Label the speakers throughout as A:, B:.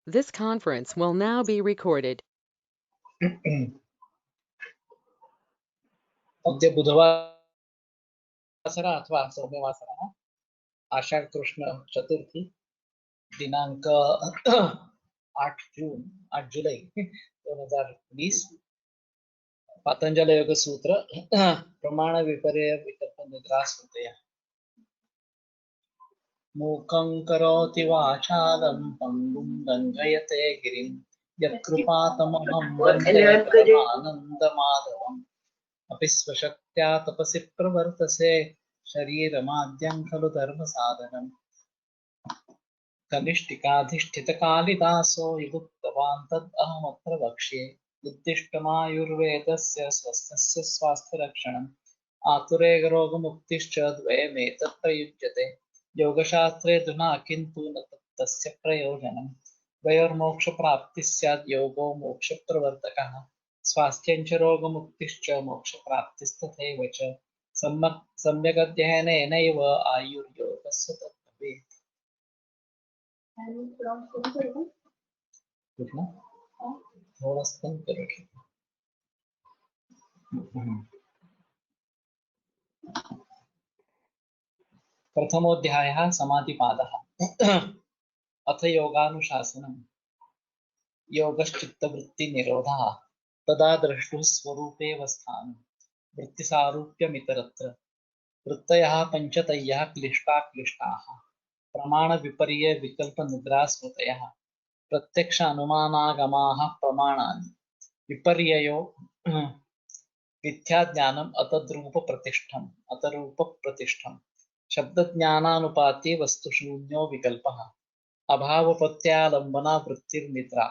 A: This conference will now be recorded.
B: अद्य बुधवासर अथवा सौम्यवासरः आषाढ़ कृष्ण चतुर्थी दिनांक 8 जून 8 जुलै 2020 पतंजल योग सूत्र प्रमाण विपर्य विकल्प निद्रा स्मृतयः मूकं करोति वाचालं पङ्गुं लङ्घयते गिरिं यत्कृपातमहं वन्दे परमानन्दमाधवम् अपि स्वशक्त्या तपसि प्रवर्तसे शरीरमाद्यं खलु धर्मसाधनम् कनिष्ठिकाधिष्ठितकालिदासो युक्तवान् तद् अहमत्र वक्ष्ये उद्दिष्टमायुर्वेदस्य स्वस्थस्य स्वास्थ्यरक्षणम् आतुरे रोगमुक्तिश्च द्वयमेतत् प्रयुज्यते योगशास्त्रे धुना किन्तु न तस्य प्रयोजनम् द्वयोर्मोक्षप्राप्तिः स्यात् योगो मोक्षप्रवर्तकः स्वास्थ्यं च रोगमुक्तिश्च मोक्षप्राप्तिस्तथैव च सम्यगध्ययनेनैव आयुर्योगस्य तद्भवेत्। थोड़ा स्पंद करो। प्रथमोऽध्यायः समाधिपादः अथ योगानुशासनम् योगश्चित्तवृत्तिनिरोधः तदा द्रष्टुः स्वरूपेऽवस्थानं वृत्तिसारूप्यमितरत्र वृत्तयः पञ्चतयः क्लिष्टाः प्रमाणविपर्य विकल्पनिद्रास्मृतयः प्रत्यक्ष अनुमानागमाः प्रमाणानि विपर्ययो मिथ्याज्ञानम् अतरूपप्रतिष्ठम् शब्दज्ञानानुपाते वस्तुशून्यो विकल्पः अभावप्रत्यालम्बना वृत्तिर्निद्रा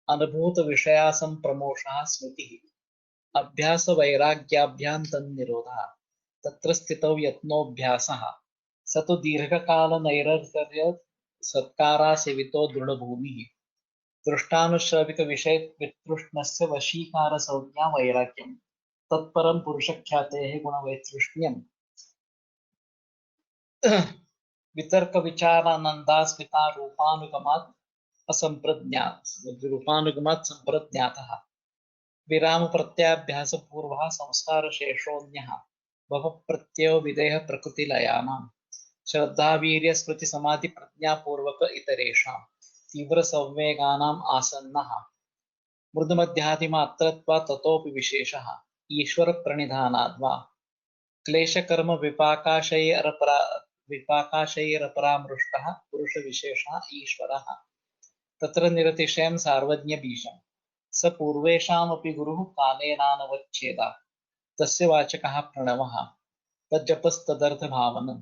B: अनुभूतविषयासंप्रमोषः स्मृतिः अभ्यासवैराग्याभ्यां तन्निरोधः तत्र स्थितौ यत्नोऽभ्यासः स तु दीर्घकालनैरन्तर्य सत्कारासेवितो दृढभूमिः दृष्टानुश्रविकविषयवितृष्णस्य वशीकारसंज्ञा वैराग्यम् तत्परं पुरुषख्यातेः गुणवैतृष्ण्यम् वितर्क विचारानन्दास्मिता रूपानुगमात् संप्रज्ञातः विराम प्रत्याभ्यास पूर्वः संस्कारशेषोऽन्यः भवप्रत्ययो विदेह प्रकृतिलयानां श्रद्धावीर्य स्मृति समाधि प्रज्ञापूर्वक इतरेषां तीव्र संवेगानाम् आसन्नः मृदुमध्यादिमात्रत्वा ततोऽपि विशेषः ईश्वर प्रणिधानाद्वा क्लेशकर्म विपाकाशैरपरामृष्टः पुरुषविशेषः ईश्वरः तत्र निरतिशयं सार्वज्ञबीजं स पूर्वेषामपि गुरुः कालेनानवच्छेदात् तस्य वाचकः प्रणवः तज्जपस्तदर्थभावनं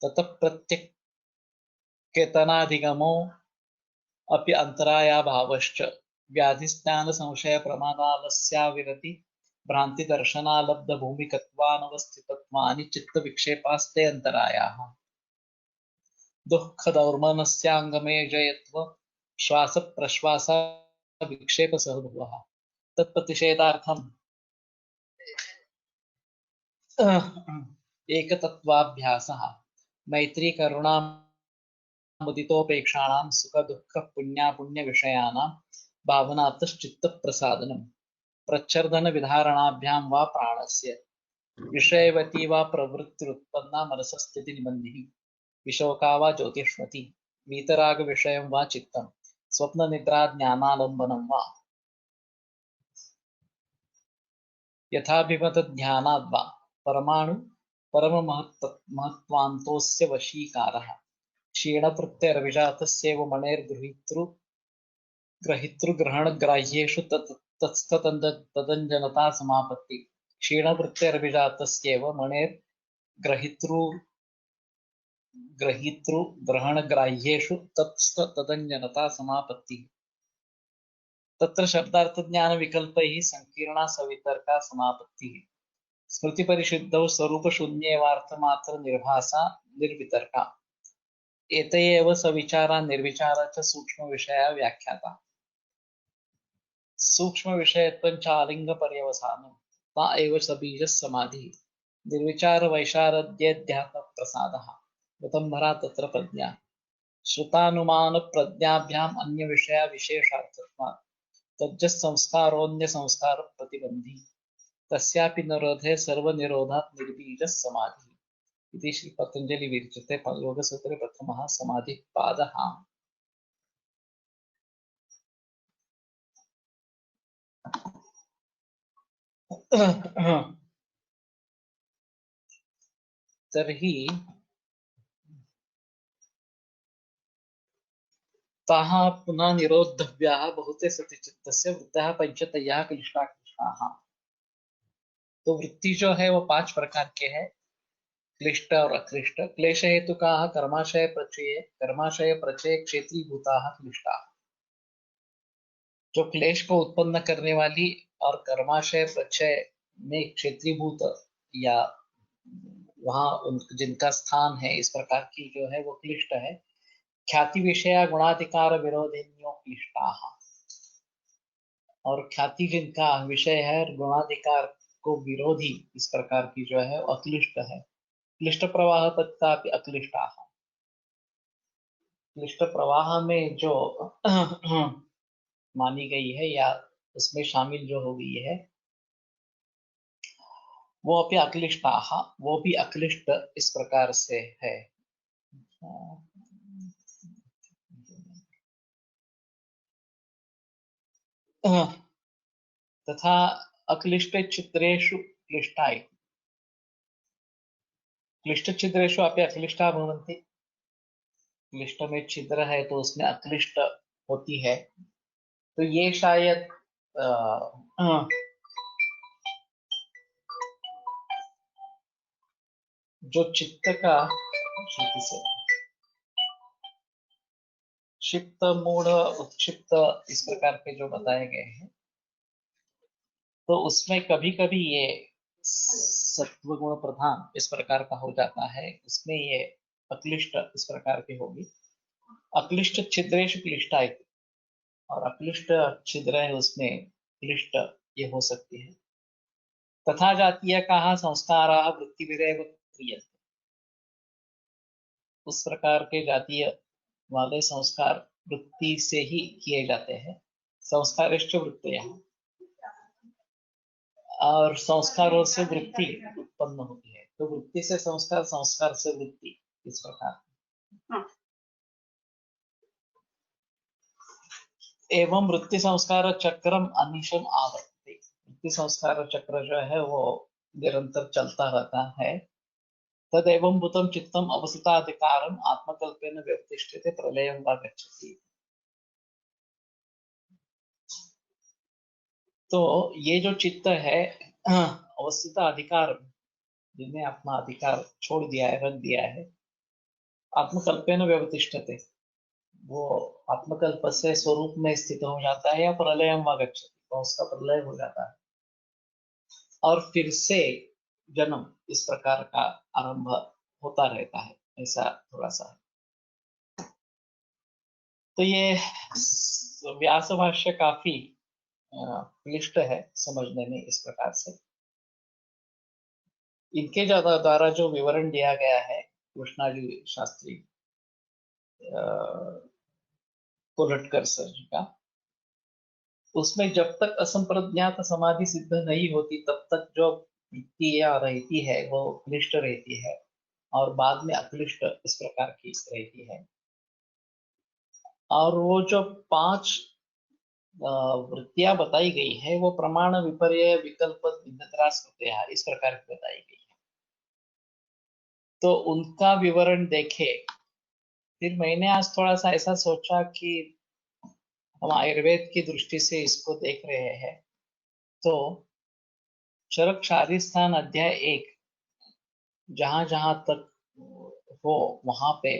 B: ततः प्रत्यक्केतनाधिगमो अपि अन्तरायाभावश्च व्याधिस्नानसंशयप्रमादालस्याविरति भ्रान्तिदर्शनालब्धभूमिकत्वानवस्थितत्वानि चित्तविक्षेपास्ते अन्तरायाः दुःखदौर्मनस्याङ्गमे जयत्व श्वासप्रश्वास विक्षेपसहभवः तत्प्रतिषेधार्थम् एकतत्वाभ्यासः मैत्री करुणामुदितोपेक्षाणां सुखदुःखपुण्यापुण्यविषयाणां भावनातश्चित्तप्रसादनं प्रच्छर्दनविधारणाभ्यां वा प्राणस्य विषयवती वा प्रवृत्तिरुत्पन्ना मनसस्थितिनिबन्धिः विशोका वा ज्योतिष्मति वीतरागविषयं वा चित्तं स्वप्ननिद्राज्ञानालम्बनं वा यथाभिमतध्यानाद् वा परमाणु परममहत्त्वान्तोऽस्य वशीकारः क्षीणप्रत्ययरभिजातस्यैव मणेर्गृहीतृग्रहणग्राह्येषु तदञ्जनता समापत्ति क्षीणवृत्त्यरभिजातस्यैव मणेर्गृहीतृग्रहणग्राह्येषु तदञ्जनता समापत्ति तत्र शब्दार्थज्ञानविकल्पैः संकीर्णा सवितर्का समापत्तिः स्मृतिपरिशुद्धौ स्वरूपशून्येवार्थमात्रनिर्भासा निर्वितर्का एते एव सविचारा निर्विचारा च सूक्ष्मविषया व्याख्याता सूक्ष्मविषयत्वं च आलिङ्गपर्यवसानं ता एव सबीजः समाधिः निर्विचारवैशारद्येऽध्यात्मप्रसादः ऋतंभरा तत्र प्रज्ञा श्रुतानुमान प्रज्ञाभ्याम अन्य विषया विशेषार्थत्वात् तज्ज संस्कारोन्य संस्कार प्रतिबंधी तस्यापि निरोधे सर्वनिरोधात् निर्बीजः समाधिः इति श्री पतंजलि विरचिते योगसूत्रे प्रथमः समाधिपादः। तर्हि ताः पुनः निरोधव्याः बहुते सति चित्तस्य वृत्तः पंचतयः क्लिष्टाः। तो वृत्ति जो है वो 5 प्रकार के हैं, क्लिष्ट और अक्लिष्ट। क्लेश हेतु का कर्माशय प्रचय क्षेत्रीय भूता क्लिष्टा। जो क्लेश को उत्पन्न करने वाली और कर्माशय प्रचय में क्षेत्रीय भूत या वहां जिनका स्थान है इस प्रकार की जो है वो क्लिष्ट है। ख्याति विषया गुणाधिकार विरोधिन्यो क्लिष्टा। और ख्याति जिनका विषय है गुणाधिकार को विरोधी इस प्रकार की जो है अक्लिष्ट है। क्लिष्ट प्रवाह तत्कापि अक्लिष्टा। क्लिष्ट प्रवाह में जो मानी गई है या उसमें शामिल जो हो गई है वो अपि अक्लिष्टा, वो भी अक्लिष्ट इस प्रकार से है। तथा अक्लिष्ट चित्रेषु क्लिष्टा। क्लिष्ट छिद्रेषु अपि अक्लिष्टा भवन्ति। क्लिष्ट में छिद्र है तो उसमें अक्लिष्ट होती है। तो ये शायद जो चित्त का क्षिप्त मूढ़ उत्क्षिप्त इस प्रकार के जो बताए गए हैं तो उसमें कभी कभी ये सत्व गुण प्रधान इस प्रकार का हो जाता है, उसमें ये अक्लिष्ट इस प्रकार की होगी। अक्लिष्ट छिद्रेषु क्लिष्टा और अक्लिष्ट छिद्र है उसमें क्लिष्ट ये हो सकती है। तथा जातीय कहा संस्कारा वृत्ति विरेव क्रियते। उस प्रकार के जातीय वाले संस्कार वृत्ति से ही किए जाते हैं। संस्कारिष्ट वृत्तियां और संस्कारों से वृत्ति उत्पन्न होती है। तो वृत्ति से संस्कार, संस्कार से वृत्ति इस प्रकार। एवं वृत्ति संस्कार चक्रम अनिशम आवर्तते। वृत्ति संस्कार चक्र जो है वो निरंतर चलता रहता है। तदेवं भूतं चित्तम अवसिताधिकारम आत्मकल्पेन व्यवतिष्ठते प्रलयं वा गच्छति। तो ये जो चित्त है अवस्थित अधिकार जिन्हें अपना अधिकार छोड़ दिया है, रख दिया है, आत्मकल्पेन व्यवतिष्ठते, वो आत्मकल्प से स्वरूप में स्थित हो जाता है या प्रलयम वा गच्छति, तो उसका प्रलय हो जाता है और फिर से जन्म इस प्रकार का आरंभ होता रहता है। ऐसा थोड़ा सा है। तो ये व्यास भाष्य काफी क्लिष्ट है समझने में इस प्रकार से। इनके द्वारा जो विवरण दिया गया है कृष्णाजी शास्त्री कोलटकर सर जी का, उसमें जब तक असंप्रज्ञात समाधि सिद्ध नहीं होती तब तक जो वृत्तियां रहती है वो क्लिष्ट रहती है और बाद में अक्लिष्ट इस प्रकार की रहती है। और वो जो 5 वृत्तियां बताई गई है वो प्रमाण विपर्य विकल्प भिन्नत्रास इस प्रकार की बताई गई है। तो उनका विवरण देखे। फिर मैंने आज थोड़ा सा ऐसा सोचा कि हम आयुर्वेद की दृष्टि से इसको देख रहे हैं तो चरक शारीस्थान अध्याय 1 जहां जहां तक हो वहां पे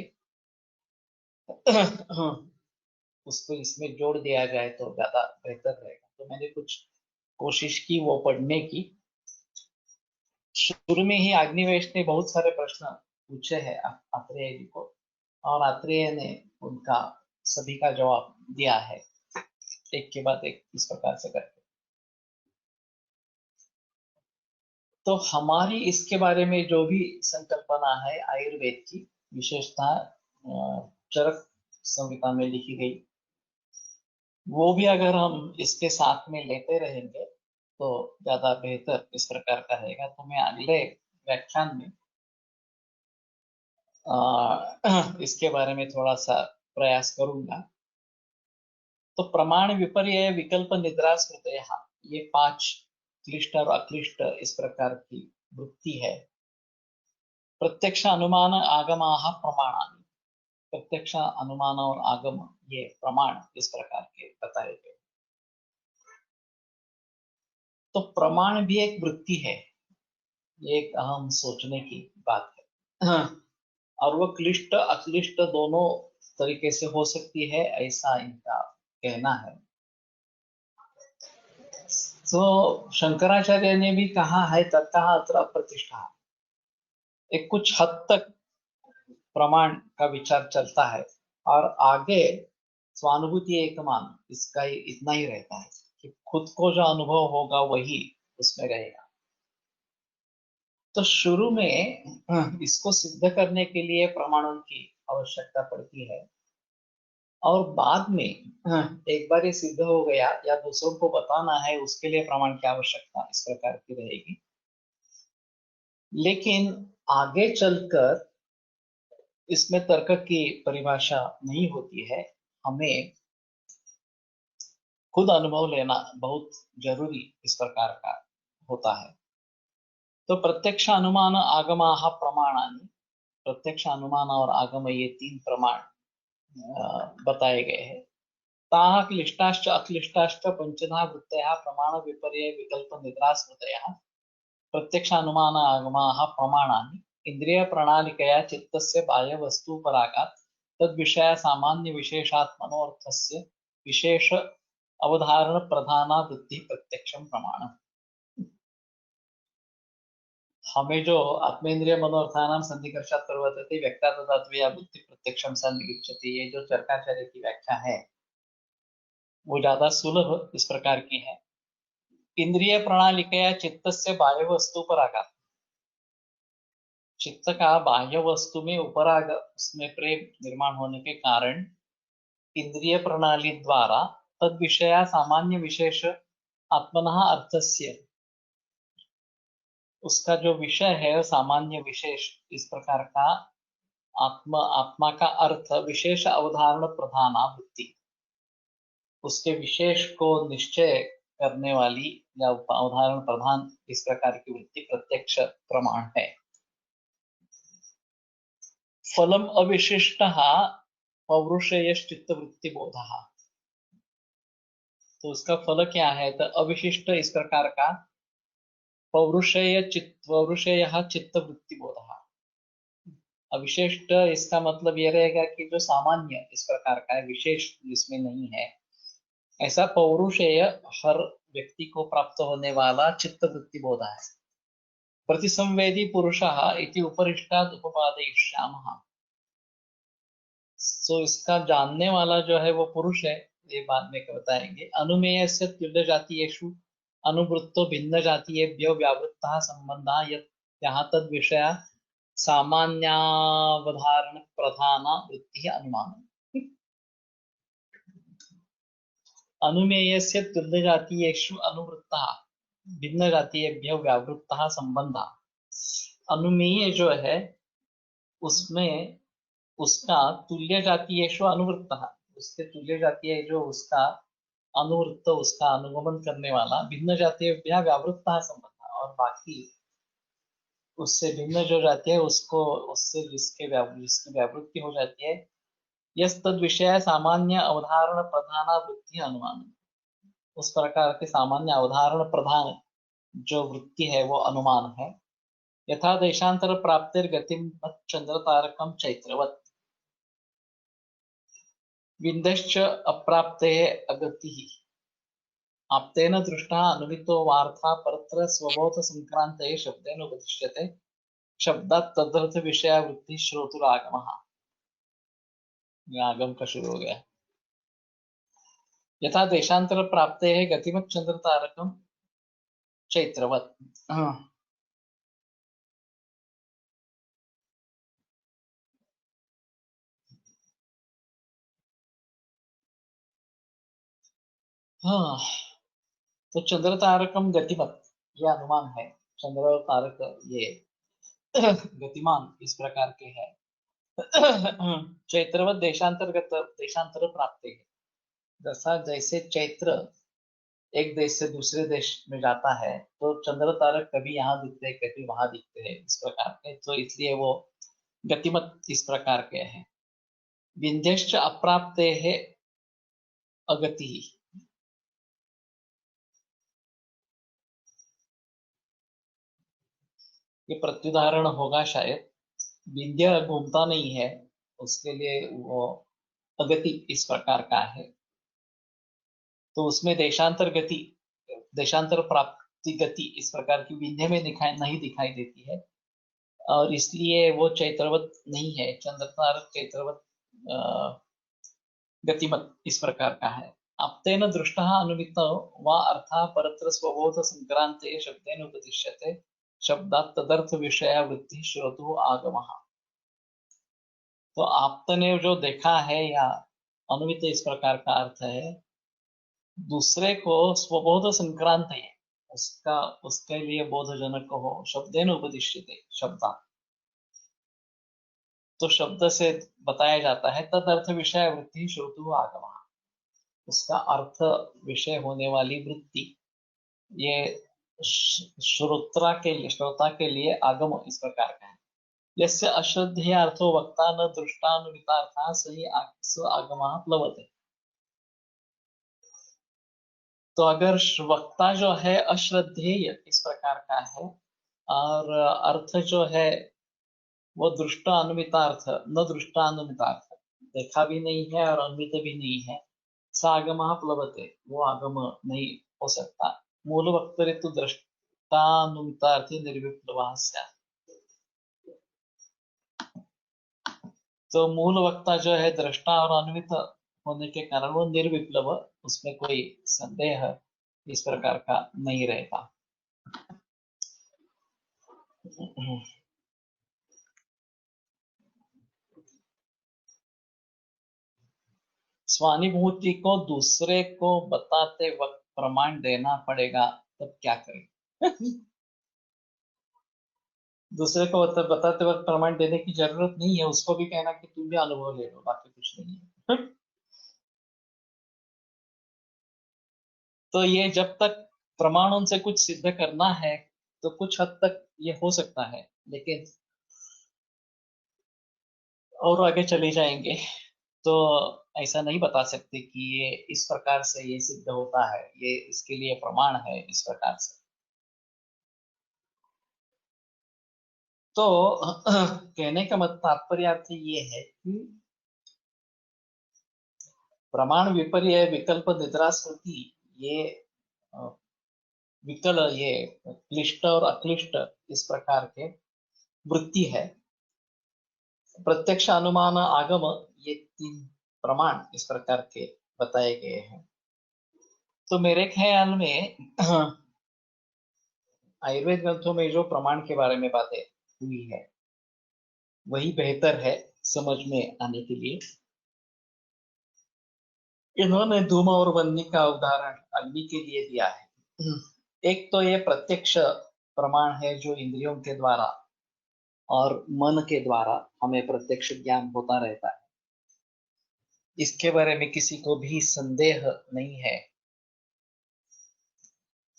B: उसको इसमें जोड़ दिया जाए तो ज्यादा बेहतर रहेगा। तो मैंने कुछ कोशिश की वो पढ़ने की। शुरू में ही अग्निवेश ने बहुत सारे प्रश्न पूछे हैं आत्रेय जी को और आत्रेय ने उनका सभी का जवाब दिया है एक के बाद एक इस प्रकार से करके। तो हमारी इसके बारे में जो भी संकल्पना है आयुर्वेद की विशेषता चरक संहिता में लिखी गई, वो भी अगर हम इसके साथ में लेते रहेंगे तो ज्यादा बेहतर इस प्रकार का रहेगा। तो मैं अगले व्याख्यान में इसके बारे में थोड़ा सा प्रयास करूंगा। तो प्रमाण विपर्यय विकल्प निद्रा स्मृतय, ये 5 क्लिष्ट और अक्लिष्ट इस प्रकार की वृत्ति है। प्रत्यक्ष अनुमान आगमाः प्रमाणानि, प्रत्यक्ष अनुमान और आगम ये प्रमाण इस प्रकार के बताए गए। तो प्रमाण भी एक वृत्ति है, ये एक अहम सोचने की बात है। और वो क्लिष्ट अक्लिष्ट दोनों तरीके से हो सकती है, ऐसा इनका कहना है। तो शंकराचार्य ने भी कहा है तथा अत्र प्रतिष्ठा, एक कुछ हद तक प्रमाण का विचार चलता है और आगे स्वानुभूति एकमान इसका इतना ही रहता है कि खुद को जो अनुभव होगा वही उसमें रहेगा। तो शुरू में इसको सिद्ध करने के लिए प्रमाणों की आवश्यकता पड़ती है और बाद में एक बार ये सिद्ध हो गया या दूसरों को बताना है, उसके लिए प्रमाण की आवश्यकता इस प्रकार की रहेगी। लेकिन आगे चलकर इसमें तर्क की परिभाषा नहीं होती है, हमें खुद अनुभव लेना बहुत जरूरी इस प्रकार का होता है। तो प्रत्यक्ष अनुमान आगमाः प्रमाणानि, प्रत्यक्ष अनुमान और आगम ये 3 प्रमाण बताए गए हैं। ताः क्लिष्टाश्च अक्लिष्टाश्च पंचधा वृत्तयः प्रमाण विपर्यय विकल्प निद्रा स्मृतयः प्रत्यक्ष अनुमान आगमाः प्रमाणानि इंद्रिय प्रणालिकया चित्तस्य बाह्य वस्तु परागात् तद विषय सामान्य विशेषात्मनोर्थस्य विशेष अवधारण प्रधाना वृत्ति प्रत्यक्षम प्रमाण। हमें जो आत्मेन्द्रिय मनोर्थानां सन्निकर्षात् प्रवर्तते व्यक्तात्मया बुद्धि प्रत्यक्षम सन्निगच्छति, ये जो चरकाचार्य की व्याख्या है वो ज्यादा सुलभ इस प्रकार की है। इंद्रिय प्रणालिकया चित्तस्य बाह्य वस्तु परागात्, चित्त का बाह्य वस्तु में उपराग, उसमें प्रेम निर्माण होने के कारण इंद्रिय प्रणाली द्वारा तद विषया सामान्य विशेष आत्मनः अर्थस्य, उसका जो विषय है सामान्य विशेष इस प्रकार का आत्मा का अर्थ विशेष अवधारण प्रधाना वृत्ति, उसके विशेष को निश्चय करने वाली या अवधारण प्रधान इस प्रकार की वृत्ति प्रत्यक्ष प्रमाण है। फलम अविशिष्ट पौरुषेयश्चित्त वृत्ति बोध, तो उसका फल क्या है? तो अविशिष्ट इस प्रकार का पौरुषेय चित्त वृत्ति बोध। अविशिष्ट इसका मतलब यह रहेगा कि जो सामान्य इस प्रकार का है, विशेष जिसमें नहीं है, ऐसा पौरुषेय हर व्यक्ति को प्राप्त होने वाला चित्त वृत्ति बोध है। प्रतिसंवेदी पुरुषः इति उपरिष्टात् उपपादयिष्यामः, तो इसका जानने वाला जो है वो पुरुष है, ये बाद में बताएंगे। अनुमेय से तुल्य जातीयेषु अनुवृत्तो भिन्न जातीयेभ्यो व्यावृत्तः संबंधः यहाँ तद विषय सामान्यावधारण प्रधाना वृत्ति अनुमान। अनुमेय से तुल्य जातीयेषु अनुवृत्तः भिन्न जातीयेभ्यो व्यावृत्तः संबंधः, अनुमेय जो है उसमें उसका तुल्य जातीयेषु अनुवृत्तः, उसके तुल्य जातीय जो उसका अनुवृत्त, उसका अनुगमन करने वाला, भिन्न जातीय व्यावृत्तः संबंध, और बाकी उससे भिन्न जो जाती है उसको, उससे जिसकी व्यावृत्ति हो जाती है, यस तद विषय सामान्य अवधारण प्रधान वृत्ति अनुमान, उस प्रकार के सामान्य अवधारण प्रधान जो वृत्ति है वो अनुमान है। यथा देशांतर प्राप्तिर गतिम चंद्र तारकम चैत्रवत विंदश्च अप्राप्ते अगतिः आप्तेन दृष्टा अनुमितो वार्था परत्र स्वबोध संक्रांते शब्देन उपदिश्यते शब्दात् तदर्थ विषय वृत्ति श्रोतुरागमः। आगम का शुरू हो गया। यथा देशांतर प्राप्ते है गतिमत चंद्र तारकम चैत्रवत। हाँ, तो चंद्र तारकम गतिमत, ये अनुमान है। चंद्र और तारक ये गतिमान इस प्रकार के हैं। चैत्रवत देशांतर्गत देशांतर प्राप्त है। जैसा जैसे चैत्र एक देश से दूसरे देश में जाता है, तो चंद्र तारक कभी यहाँ दिखते हैं, कभी वहां दिखते हैं, इस प्रकार के, तो इसलिए वो गतिमत इस प्रकार के हैं। विंध्यश्च अप्राप्ते है अगति। ये प्रत्युदाहरण होगा शायद। विंध्य घूमता नहीं है, उसके लिए वो अगति इस प्रकार का है। तो उसमें देशांतर गति, देशांतर प्राप्ति गति इस प्रकार की विंध्य में दिखाई नहीं दिखाई देती है, और इसलिए वो चैत्रवत नहीं है। चंद्रतारक चैत्रवत गतिमत इस प्रकार का है। आप्तेन दृष्टः अनुमित वा अर्थः परत्र स्वबोध संक्रांते शब्देन उपदिश्यते शब्दात् तदर्थ विषया वृत्ति श्रोतु आगमः। तो आप्त ने जो देखा है या अनुमित इस प्रकार का अर्थ है, दूसरे को स्वबोध संक्रांत है, उसका उसके लिए बोधजनक हो, शब्देन उपदिश्यते शब्दा, तो शब्द से बताया जाता है। तद अर्थ विषय वृत्ति श्रोतु आगम, उसका अर्थ विषय होने वाली वृत्ति, ये श्रोता के लिए आगम इस प्रकार का है। यस्य अश्रद्धेयार्थो वक्ता न दृष्टानुमितार्थः स आगमः प्लवते। तो अगर वक्ता जो है अश्रद्धेय इस प्रकार का है, और अर्थ जो है वो दृष्टानुमितार्थ न दृष्टानुमितार्थ, देखा भी नहीं है और अनुमित भी नहीं है, सागम प्लवते, वो आगम नहीं हो सकता। मूल वक्तरितु दृष्टानुमितार्थी निर्विप्लव स्यात्। तो मूल वक्ता जो है दृष्टा और अनुमित होने के कारण वो निर्विप्लव, उसमें कोई संदेह इस प्रकार का नहीं रहता। स्वानुभूति को दूसरे को बताते वक्त प्रमाण देना पड़ेगा, तब क्या करें? दूसरे को बताते वक्त प्रमाण देने की जरूरत नहीं है, उसको भी कहना कि तुम भी अनुभव ले लो, बाकी कुछ नहीं है। तो ये जब तक प्रमाणों से कुछ सिद्ध करना है, तो कुछ हद तक ये हो सकता है, लेकिन और आगे चले जाएंगे तो ऐसा नहीं बता सकते कि ये इस प्रकार से ये सिद्ध होता है, ये इसके लिए प्रमाण है इस प्रकार से। तो कहने का मत तात्पर्य ये है कि प्रमाण विपर्य विकल्प निद्रा स्मृति, ये विकल ये क्लिष्ट और अक्लिष्ट इस प्रकार के वृत्ति है। प्रत्यक्ष अनुमान आगम, ये तीन प्रमाण इस प्रकार के बताए गए हैं। तो मेरे ख्याल में आयुर्वेद ग्रंथों में जो प्रमाण के बारे में बातें हुई है, वही बेहतर है समझ में आने के लिए। इन्होंने धूम और बन्नी का उदाहरण अग्नि के लिए दिया है। एक तो ये प्रत्यक्ष प्रमाण है जो इंद्रियों के द्वारा और मन के द्वारा हमें प्रत्यक्ष ज्ञान होता रहता है, इसके बारे में किसी को भी संदेह नहीं है।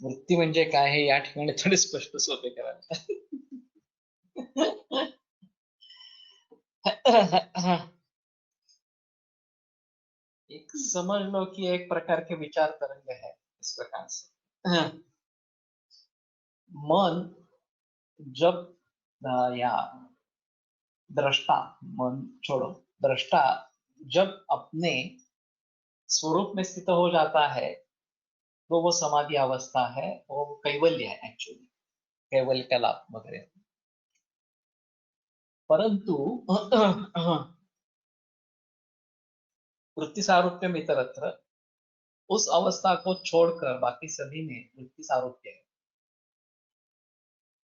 B: वृत्ती म्हणजे काय हे या ठिकाणी थोडे स्पष्ट सोपे करायला एक समझ लो कि एक प्रकार के विचार तरंग है इस प्रकार से। मन जब या दृष्टा, मन छोड़ो, दृष्टा जब अपने स्वरूप में स्थित हो जाता है, तो वो समाधि अवस्था है, वो कैवल्य है एक्चुअली, कैवल्य का लाभ वगैरह। परंतु वृत्ति सारूप्य इतरत्र, उस अवस्था को छोड़कर बाकी सभी में वृत्ति सारूप्य है।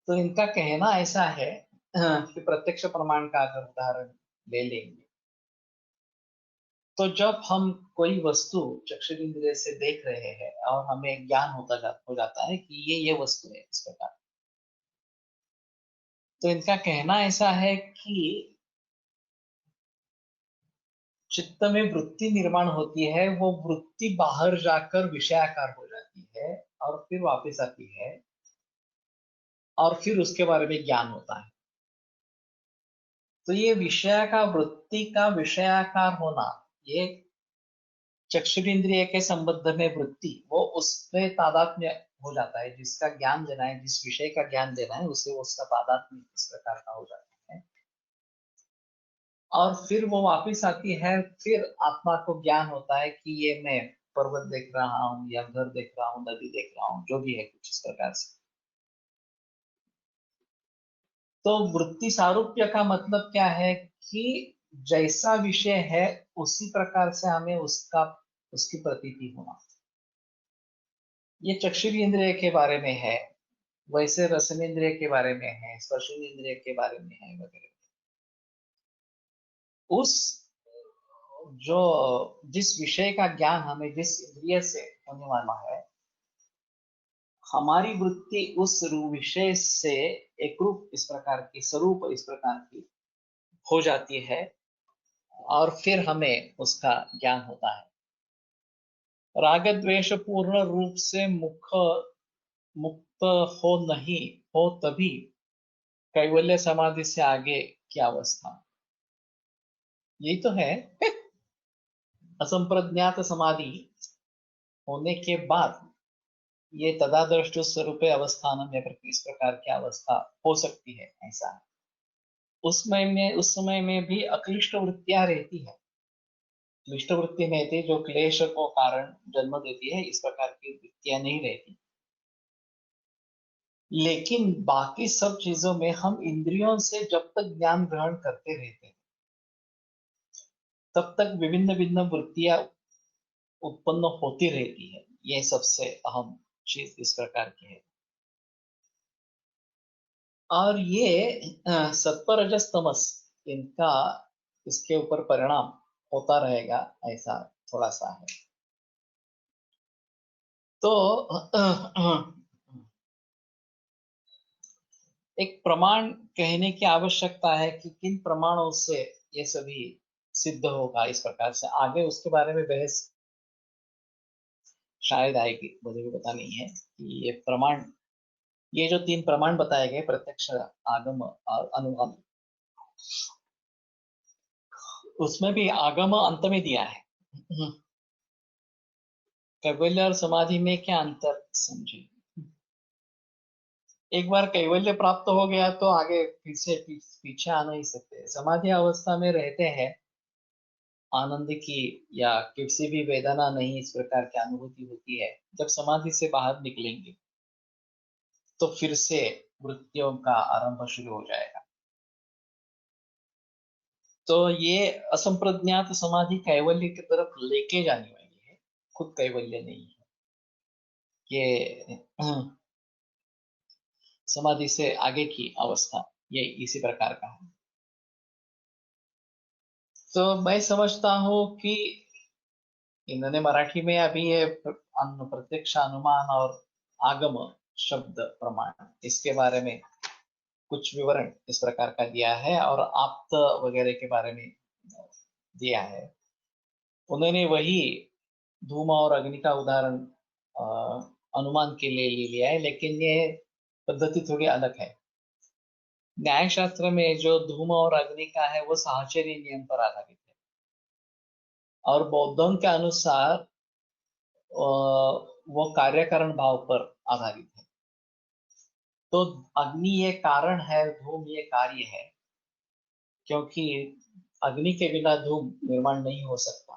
B: तो इनका कहना ऐसा है कि प्रत्यक्ष प्रमाण का अगर उदाहरण ले लेंगे, तो जब हम कोई वस्तु चक्षुरेंद्रिय से देख रहे हैं और हमें ज्ञान हो जाता है कि ये वस्तु है इस प्रकार, तो इनका कहना ऐसा है कि चित्त में वृत्ति निर्माण होती है, वो वृत्ति बाहर जाकर विषयाकार हो जाती है और फिर वापस आती है और फिर उसके बारे में ज्ञान होता है। तो ये विषय का वृत्ति का विषयाकार होना, ये चक्षुरेंद्रिय के संबंध में वृत्ति वो उससे तादात्म्य हो जाता है, जिसका ज्ञान देना है, जिस विषय का ज्ञान देना है उसे उसका तादात्म्य इस प्रकार का हो जाता है और फिर वो वापिस आती है। फिर आत्मा को ज्ञान होता है कि ये मैं पर्वत देख रहा हूँ या घर देख रहा हूँ, नदी देख रहा हूँ, जो भी है कुछ इस प्रकार से। तो वृत्ति सारूप्य का मतलब क्या है कि जैसा विषय है उसी प्रकार से हमें उसकी प्रतीति होना। ये चक्षुरेंद्रिय के बारे में है, वैसे रसनेन्द्रिय के बारे में है, स्पर्शेंद्रिय के बारे में है वगैरह। उस जो जिस विषय का ज्ञान हमें जिस इंद्रिय से होने वाला है, हमारी वृत्ति उस विषय से एक रूप इस प्रकार की, स्वरूप इस प्रकार की हो जाती है और फिर हमें उसका ज्ञान होता है। राग द्वेष पूर्ण रूप से मुक्त हो नहीं हो तभी कैवल्य समाधि से आगे की अवस्था, यही तो है। असंप्रज्ञात समाधि होने के बाद ये तदादृष्ट स्वरूप अवस्थान में इस प्रकार की अवस्था हो सकती है। ऐसा उस समय में भी अक्लिष्ट वृत्तियां रहती है। क्लिष्ट वृत्ति में थी जो क्लेश को कारण जन्म देती है, इस प्रकार की वृत्तियां नहीं रहती। लेकिन बाकी सब चीजों में हम इंद्रियों से जब तक ज्ञान ग्रहण करते रहते हैं तब तक विभिन्न भिन्न वृत्तियां उत्पन्न होती रहती है। ये सबसे अहम चीज इस प्रकार की है। और ये सत्व रजस तमस इनका इसके ऊपर परिणाम होता रहेगा, ऐसा थोड़ा सा है। तो एक प्रमाण कहने की आवश्यकता है कि किन प्रमाणों से ये सभी सिद्ध होगा इस प्रकार से। आगे उसके बारे में बहस शायद आएगी, मुझे भी पता नहीं है कि ये प्रमाण, ये जो 3 प्रमाण बताए गए, प्रत्यक्ष, आगम और अनुगम, उसमें भी आगम अंत में दिया है। कैवल्य और समाधि में क्या अंतर समझे। एक बार कैवल्य प्राप्त हो गया तो आगे फिर से पीछे आ नहीं सकते। समाधि अवस्था में रहते हैं, आनंद की या किसी भी वेदना नहीं इस प्रकार की अनुभूति होती है। जब समाधि से बाहर निकलेंगे तो फिर से वृत्तियों का आरंभ शुरू हो जाएगा। तो ये असंप्रज्ञात समाधि कैवल्य की तरफ लेके जाने वाली है, खुद कैवल्य नहीं है। ये समाधि से आगे की अवस्था ये इसी प्रकार का है। तो मैं समझता हूँ कि इन्होंने मराठी में अभी ये प्रत्यक्ष, अनुमान और आगम शब्द प्रमाण, इसके बारे में कुछ विवरण इस प्रकार का दिया है और आप्त वगैरह के बारे में दिया है। उन्होंने वही धूम और अग्नि का उदाहरण अनुमान के लिए ले लिया है, लेकिन ये पद्धति थोड़ी अलग है। न्याय शास्त्र में जो धूम और अग्नि का है वो साहचर्य नियम पर आधारित है और बौद्धों के अनुसार वो कार्य कारण भाव पर आधारित है। तो अग्नि ये कारण है, धूम ये कार्य है, क्योंकि अग्नि के बिना धूम निर्माण नहीं हो सकता।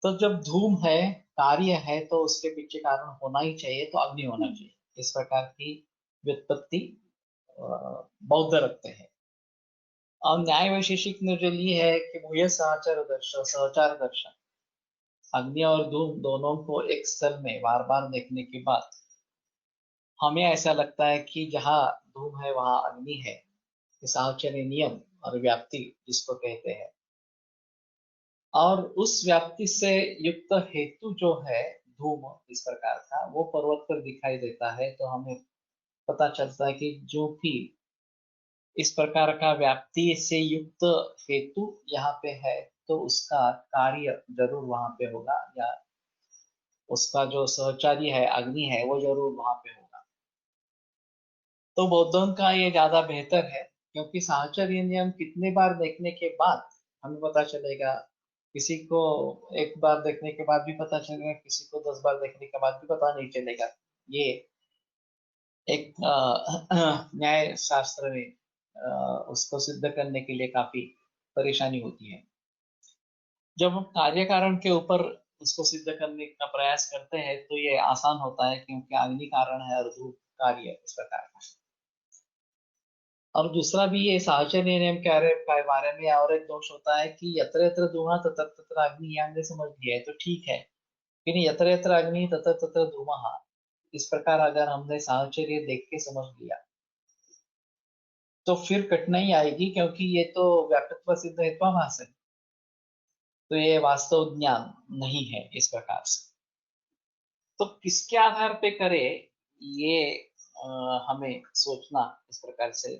B: तो जब धूम है, कार्य है, तो उसके पीछे कारण होना ही चाहिए, तो अग्नि होना चाहिए। इस प्रकार की व्युत्पत्ति बौद्ध रखते हैं। और न्याय वैशेषिक ने जो ली है कि मुझे सहचार दर्शन, अग्नि और धूम दोनों को एक स्थल में बार बार देखने के बाद हमें ऐसा लगता है कि जहाँ धूम है वहां अग्नि है। साहचर्य नियम और व्याप्ति जिसको कहते हैं, और उस व्याप्ति से युक्त हेतु जो है धूम इस प्रकार का, वो पर्वत पर दिखाई देता है, तो हमें पता चलता है कि जो भी इस प्रकार का व्याप्ति से युक्त हेतु यहाँ पे है, तो उसका कार्य जरूर वहां पे होगा, या उसका जो सहचारी है अग्नि है वो जरूर वहां पे होगा। तो बौद्धों का ये ज्यादा बेहतर है, क्योंकि साहचर्य नियम कितने बार देखने के बाद हमें पता चलेगा। किसी को एक बार देखने के बाद भी पता चलेगा, किसी को 10 बार देखने के बाद भी पता नहीं चलेगा। ये एक न्याय शास्त्र में उसको सिद्ध करने के लिए काफी परेशानी होती है। जब हम कार्य कारण के ऊपर उसको सिद्ध करने का प्रयास करते हैं तो ये आसान होता है, क्योंकि अग्नि कारण है और धूप कार्य इस प्रकार का। और दूसरा भी ये साहचर्य नियम के बारे में और एक दोष होता है कि यत्र यत्र धुआं तत्र तत्र अग्नि, ये हमने समझ लिया है तो ठीक है, लेकिन यत्र यत्र अग्नि तत्र तत्र धूमः, इस प्रकार अगर हमने साहचर्य देख के समझ लिया तो फिर कठिनाई आएगी, क्योंकि ये तो व्यापकत्व सिद्ध हेत्वाभास है, तो ये वास्तव ज्ञान नहीं है इस प्रकार से। तो किसके आधार पे करे, ये हमें सोचना इस प्रकार से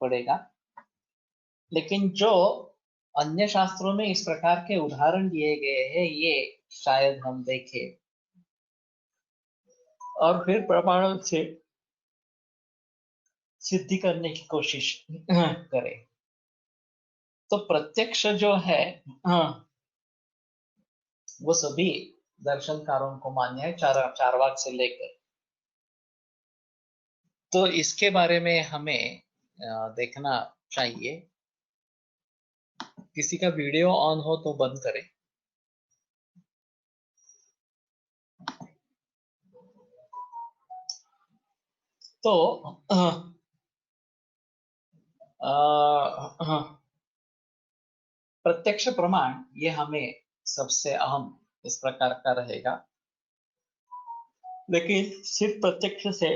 B: पड़ेगा। लेकिन जो अन्य शास्त्रों में इस प्रकार के उदाहरण दिए गए हैं, ये शायद हम देखें और फिर प्रमाणों से सिद्धि करने की कोशिश करें। तो प्रत्यक्ष जो है वो सभी दर्शनकारों को मान्य है, चारवाक से लेकर। तो इसके बारे में हमें देखना चाहिए। किसी का वीडियो ऑन हो तो बंद करें। तो प्रत्यक्ष प्रमाण ये हमें सबसे अहम इस प्रकार का रहेगा, लेकिन सिर्फ प्रत्यक्ष से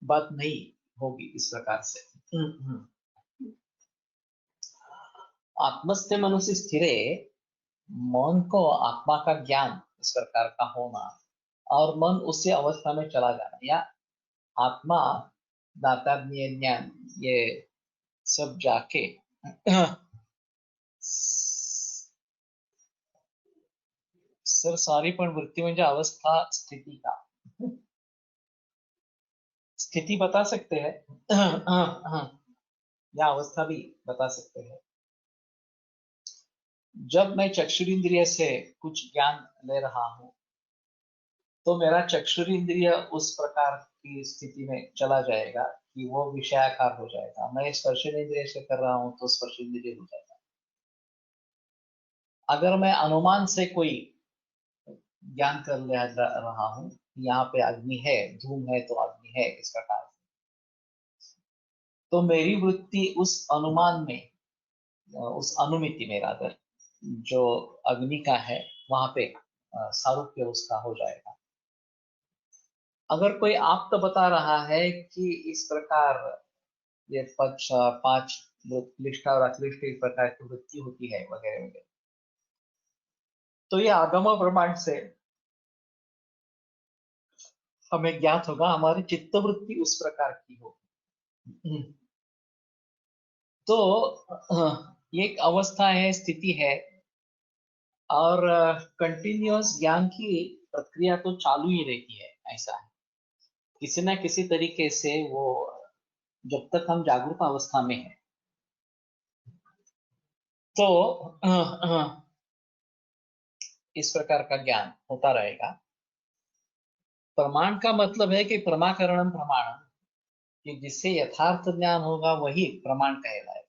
B: बात नहीं होगी इस प्रकार से। आत्मस्थे मनुष्य स्थिरे, मन को आत्मा का ज्ञान इस प्रकार का होना और मन उसी अवस्था में चला जाना, या आत्मा दातात्म्य ज्ञान, ये सब जाके सर सारी पण वृत्ती म्हणजे अवस्था स्थिति का स्थिति बता सकते हैं या अवस्था भी बता सकते हैं। जब मैं चक्षुरिंद्रिय से कुछ ज्ञान ले रहा हूं तो मेरा चक्षुरिंद्रिय उस प्रकार की स्थिति में चला जाएगा कि वो विषयाकार हो जाएगा। मैं स्पर्शेंद्रिय से कर रहा हूं तो स्पर्शेंद्रिय हो जाएगा। अगर मैं अनुमान से कोई ज्ञान कर ले रहा हूं, यहाँ पे अग्नि है, धूम है तो अग्नि है इस प्रकार, तो मेरी वृत्ति उस अनुमान में, उस अनुमिति में रादर, जो अग्नि का है वहां पे सारूप्य उसका हो जाएगा। अगर कोई आप तो बता रहा है कि इस प्रकार ये पक्ष 5 क्लिष्ट और अक्लिष्ट इस प्रकार की वृत्ति होती है वगैरह वगैरह, तो ये आगम प्रमाण से हमें ज्ञात होगा, हमारी चित्त वृत्ति उस प्रकार की होगी। तो ये एक अवस्था है, स्थिति है, और कंटिन्यूअस ज्ञान की प्रक्रिया तो चालू ही रहती है। ऐसा है, किसी ना किसी तरीके से वो, जब तक हम जागरूक अवस्था में है तो इस प्रकार का ज्ञान होता रहेगा। प्रमाण का मतलब है कि प्रमाकरणम प्रमाणम, कि जिससे यथार्थ ज्ञान होगा वही प्रमाण कहलाएगा।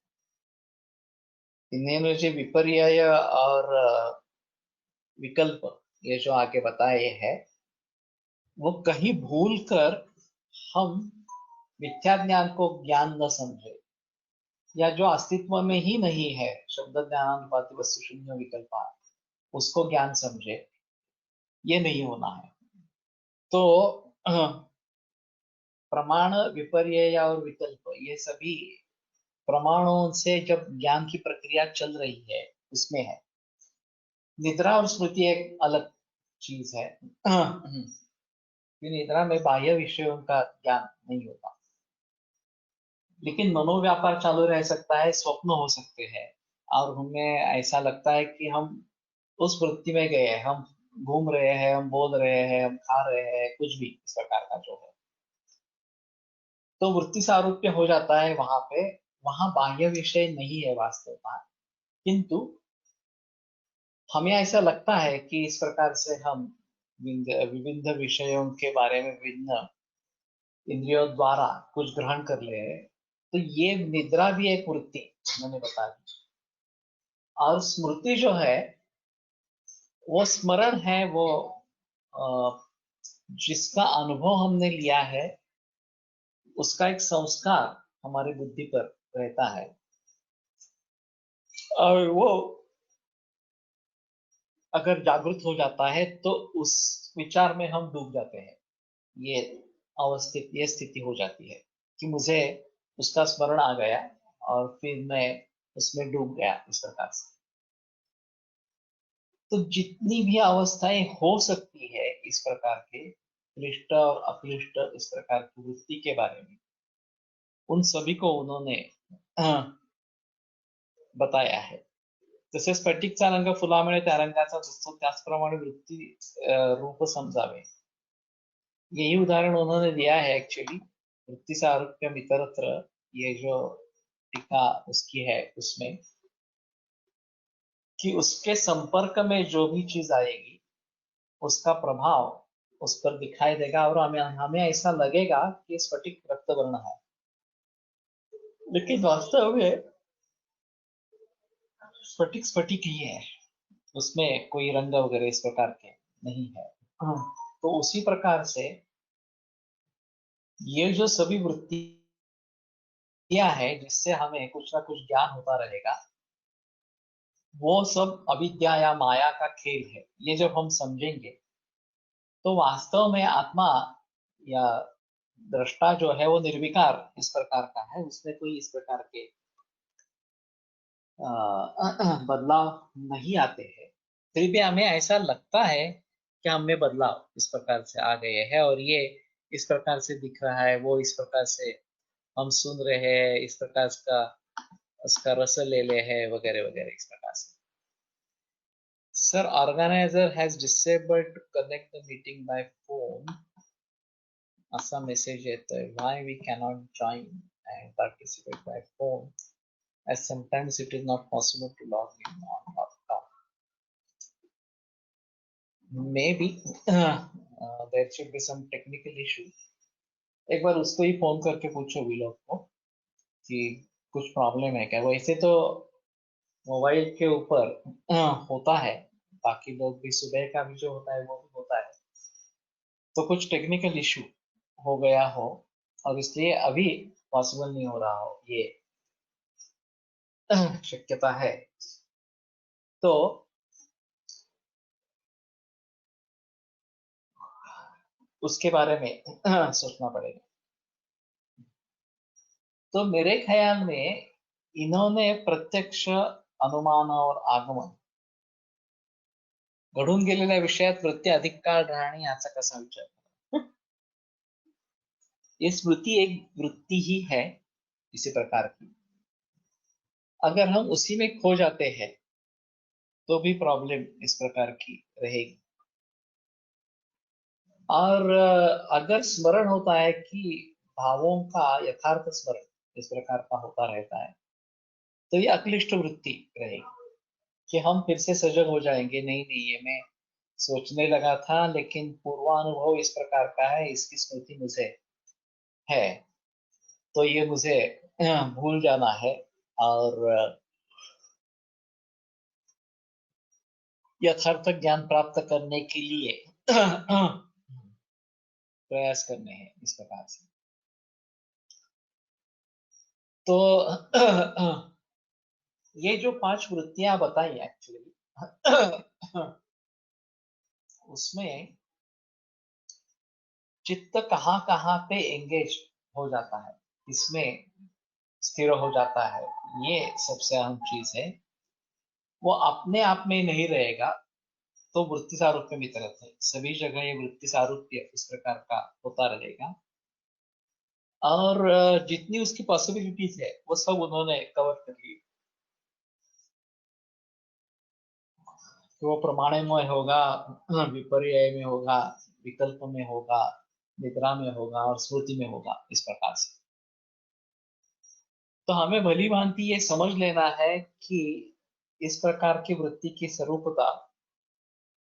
B: इन्हें मुझे विपर्यय और विकल्प ये जो आगे बताए है, वो कहीं भूल कर हम मिथ्या ज्ञान को ज्ञान न समझे, या जो अस्तित्व में ही नहीं है, शब्द ज्ञानानुपाति वस्तु शून्य विकल्प, उसको ज्ञान समझे, ये नहीं होना है। तो प्रमाण, विपर्यय और विकल्प ये सभी प्रमाणों से जब ज्ञान की प्रक्रिया चल रही है उसमें है। निद्रा और स्मृति एक अलग चीज है। कि निद्रा में बाह्य विषयों का ज्ञान नहीं होता, लेकिन मनोव्यापार चालू रह सकता है, स्वप्न हो सकते हैं, और हमें ऐसा लगता है कि हम उस वृत्ति में गए हैं, हम घूम रहे हैं, हम बोल रहे हैं, हम खा रहे हैं, कुछ भी इस प्रकार का जो है, तो वृत्ति सारूप्य हो जाता है वहां पे। वहां बाह्य विषय नहीं है वास्तव में, किंतु हमें ऐसा लगता है कि इस प्रकार से हम विविध विषयों के बारे में विभिन्न इंद्रियों द्वारा कुछ ग्रहण कर ले हैं। तो ये निद्रा भी एक वृत्ति मैंने बता दी। और स्मृति जो है वो स्मरण है, वो अ, जिसका अनुभव हमने लिया है उसका एक संस्कार हमारी बुद्धि पर रहता है, और वो अगर जागृत हो जाता है तो उस विचार में हम डूब जाते हैं। ये अवस्थित, ये स्थिति हो जाती है कि मुझे उसका स्मरण आ गया और फिर मैं उसमें डूब गया इस प्रकार से। तो जितनी भी अवस्थाएं हो सकती है इस प्रकार के क्लिष्ट और अक्लिष्ट इस प्रकार की वृत्ति के बारे में, उन सभी को उन्होंने बताया है। जसे स्फटिकचा रंग फुलामुळे त्या रंगाचा दिसतो, त्याचप्रमाणे वृत्ती रूप समजावे। यही उदाहरण उन्होंने दिया है एक्चुअली, वृत्ति सारूप्यम इतरत्र, ये जो टीका उसकी है उसमें, कि उसके संपर्क में जो भी चीज आएगी उसका प्रभाव उस पर दिखाई देगा, और हमें हमें ऐसा लगेगा कि स्फटिक रक्त वर्ण है, लेकिन वास्तव में स्फटिक स्फटिक ही है, उसमें कोई रंग वगैरह इस प्रकार के नहीं है। तो उसी प्रकार से ये जो सभी वृत्तियां है जिससे हमें कुछ ना कुछ ज्ञान होता रहेगा, वो सब अविद्या या माया का खेल है। ये जब हम समझेंगे तो वास्तव में आत्मा या दृष्टा जो है वो निर्विकार इस प्रकार का है, उसमें कोई इस प्रकार के बदलाव नहीं आते हैं। फिर भी हमें ऐसा लगता है कि हमें बदलाव इस प्रकार से आ गए हैं, और ये इस प्रकार से दिख रहा है, वो इस प्रकार से हम सुन रहे हैं, इस प्रकार का उसका रस ले ले है, वगैरह वगैरह इस प्रकार से। Sir, organiser has disabled to connect the meeting by phone, असा मेसेज येतोय, why we cannot join and participate by phone, as sometimes it is not possible to log in on laptop. Maybe there should be some technical issue. एक बार उसको ही phone करके पूछो विलोक को कि कुछ problem है क्या। वैसे तो मोबाइल के ऊपर होता है, बाकी लोग भी सुबह का भी जो होता है वो भी होता है, तो कुछ टेक्निकल इशू हो गया हो और इसलिए अभी पॉसिबल नहीं हो रहा हो, ये शक्यता है। तो उसके बारे में सोचना पड़ेगा। तो मेरे ख्याल में इन्होंने प्रत्यक्ष, अनुमान और आगमन घडून गेलेल्या विषयात वृत्ती अधिक काळ राहणे याचा कसा विचार करा। ये स्मृति एक वृत्ति ही है इसी प्रकार की, अगर हम उसी में खो जाते हैं तो भी प्रॉब्लम इस प्रकार की रहेगी। और अगर स्मरण होता है कि भावों का यथार्थ स्मरण इस प्रकार का होता रहता है, तो ये अक्लिष्ट वृत्ति रहेगी कि हम फिर से सजग हो जाएंगे, नहीं नहीं ये मैं सोचने लगा था, लेकिन पूर्वानुभव इस प्रकार का है, इसकी स्मृति मुझे है, तो ये मुझे भूल जाना है, और यथार्थ ज्ञान प्राप्त करने के लिए प्रयास करने हैं इस प्रकार से। तो ये जो 5 वृत्तियां बताई एक्चुअली, उसमें चित्त कहाँ कहाँ पे एंगेज हो जाता है, इसमें स्थिर हो जाता है, ये सबसे अहम चीज है। वो अपने आप में नहीं रहेगा तो वृत्ति सारूप्य में तरफ है, सभी जगह ये वृत्ति सारूप्य इस प्रकार का होता रहेगा। और जितनी उसकी पॉसिबिलिटीज है वो सब उन्होंने कवर कर ली। कि वो प्रमाणमय होगा, विपर्यय में होगा, विकल्प में होगा, निद्रा में होगा और स्मृति में होगा, इस प्रकार से। तो हमें भली भांति ये समझ लेना है कि इस प्रकार की वृत्ति की स्वरूपता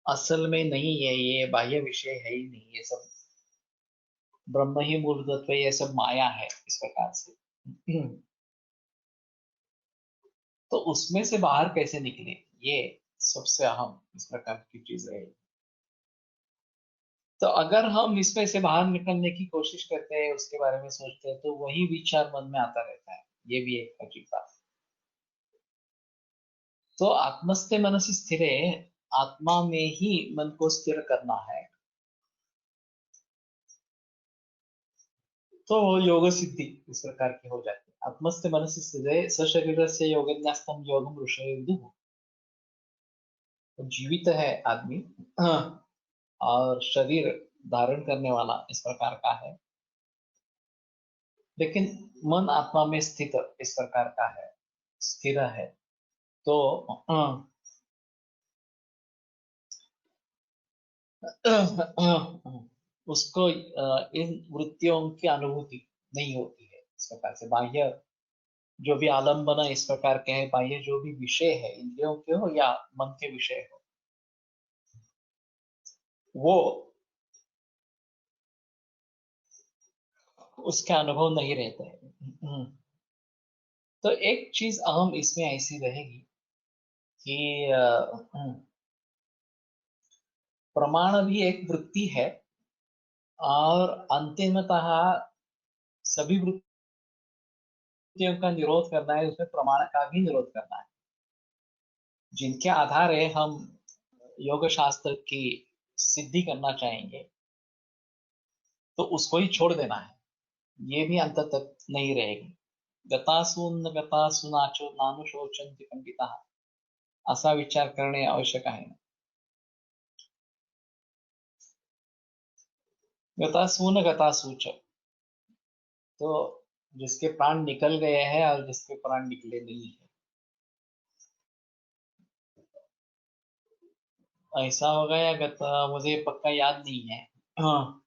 B: असल में नहीं है, ये बाह्य विषय है ही नहीं, ये सब ब्रह्म ही मूल तत्व है, ये सब माया है इस प्रकार से। तो उसमें से बाहर कैसे निकले, ये सबसे अहम इस प्रकार की चीज है। तो अगर हम इसमें से बाहर निकलने की कोशिश करते हैं, उसके बारे में सोचते हैं, तो वही विचार मन में आता रहता है, ये भी एक अजीब बात है। तो आत्मस्थे मनसि स्थिरे, आत्मा में ही मन को स्थिर करना है, तो योग सिद्धि इस प्रकार की हो जाती है। आत्मस्थे मनसि स्थिरे सशरीर से योगन्यास्तम योगम ऋषये विदुः। तो जीवित है आदमी, हाँ, और शरीर धारण करने वाला इस प्रकार का है, लेकिन मन आत्मा में स्थित इस प्रकार का है, स्थिर है। तो उसको इन वृत्तियों की अनुभूति नहीं होती है इस प्रकार से। बाह्य जो भी आलम्बन इस प्रकार के हैं, बाह्य जो भी विषय है, इंद्रियों के हो या मन के विषय हो, वो उसके अनुभव नहीं रहते हैं। तो एक चीज अहम इसमें ऐसी रहेगी कि प्रमाण भी एक वृत्ति है, और अंतिमतः सभी वृत्तियों का निरोध करना है, उसमें प्रमाण का भी निरोध करना है, जिनके आधार हम योग शास्त्र की सिद्धि करना चाहेंगे, तो उसको ही छोड़ देना है, ये भी अंत तक नहीं रहेगी। गतासून गतासु नाचो नानुशोचन्ति पंडिता, असा विचार करणे आवश्यक आहे। गतासून गतासूच, तो जिसके प्राण निकल गए हैं और जिसके प्राण निकले नहीं है, ऐसा होगा या गता मुझे पक्का याद नहीं है। हाँ,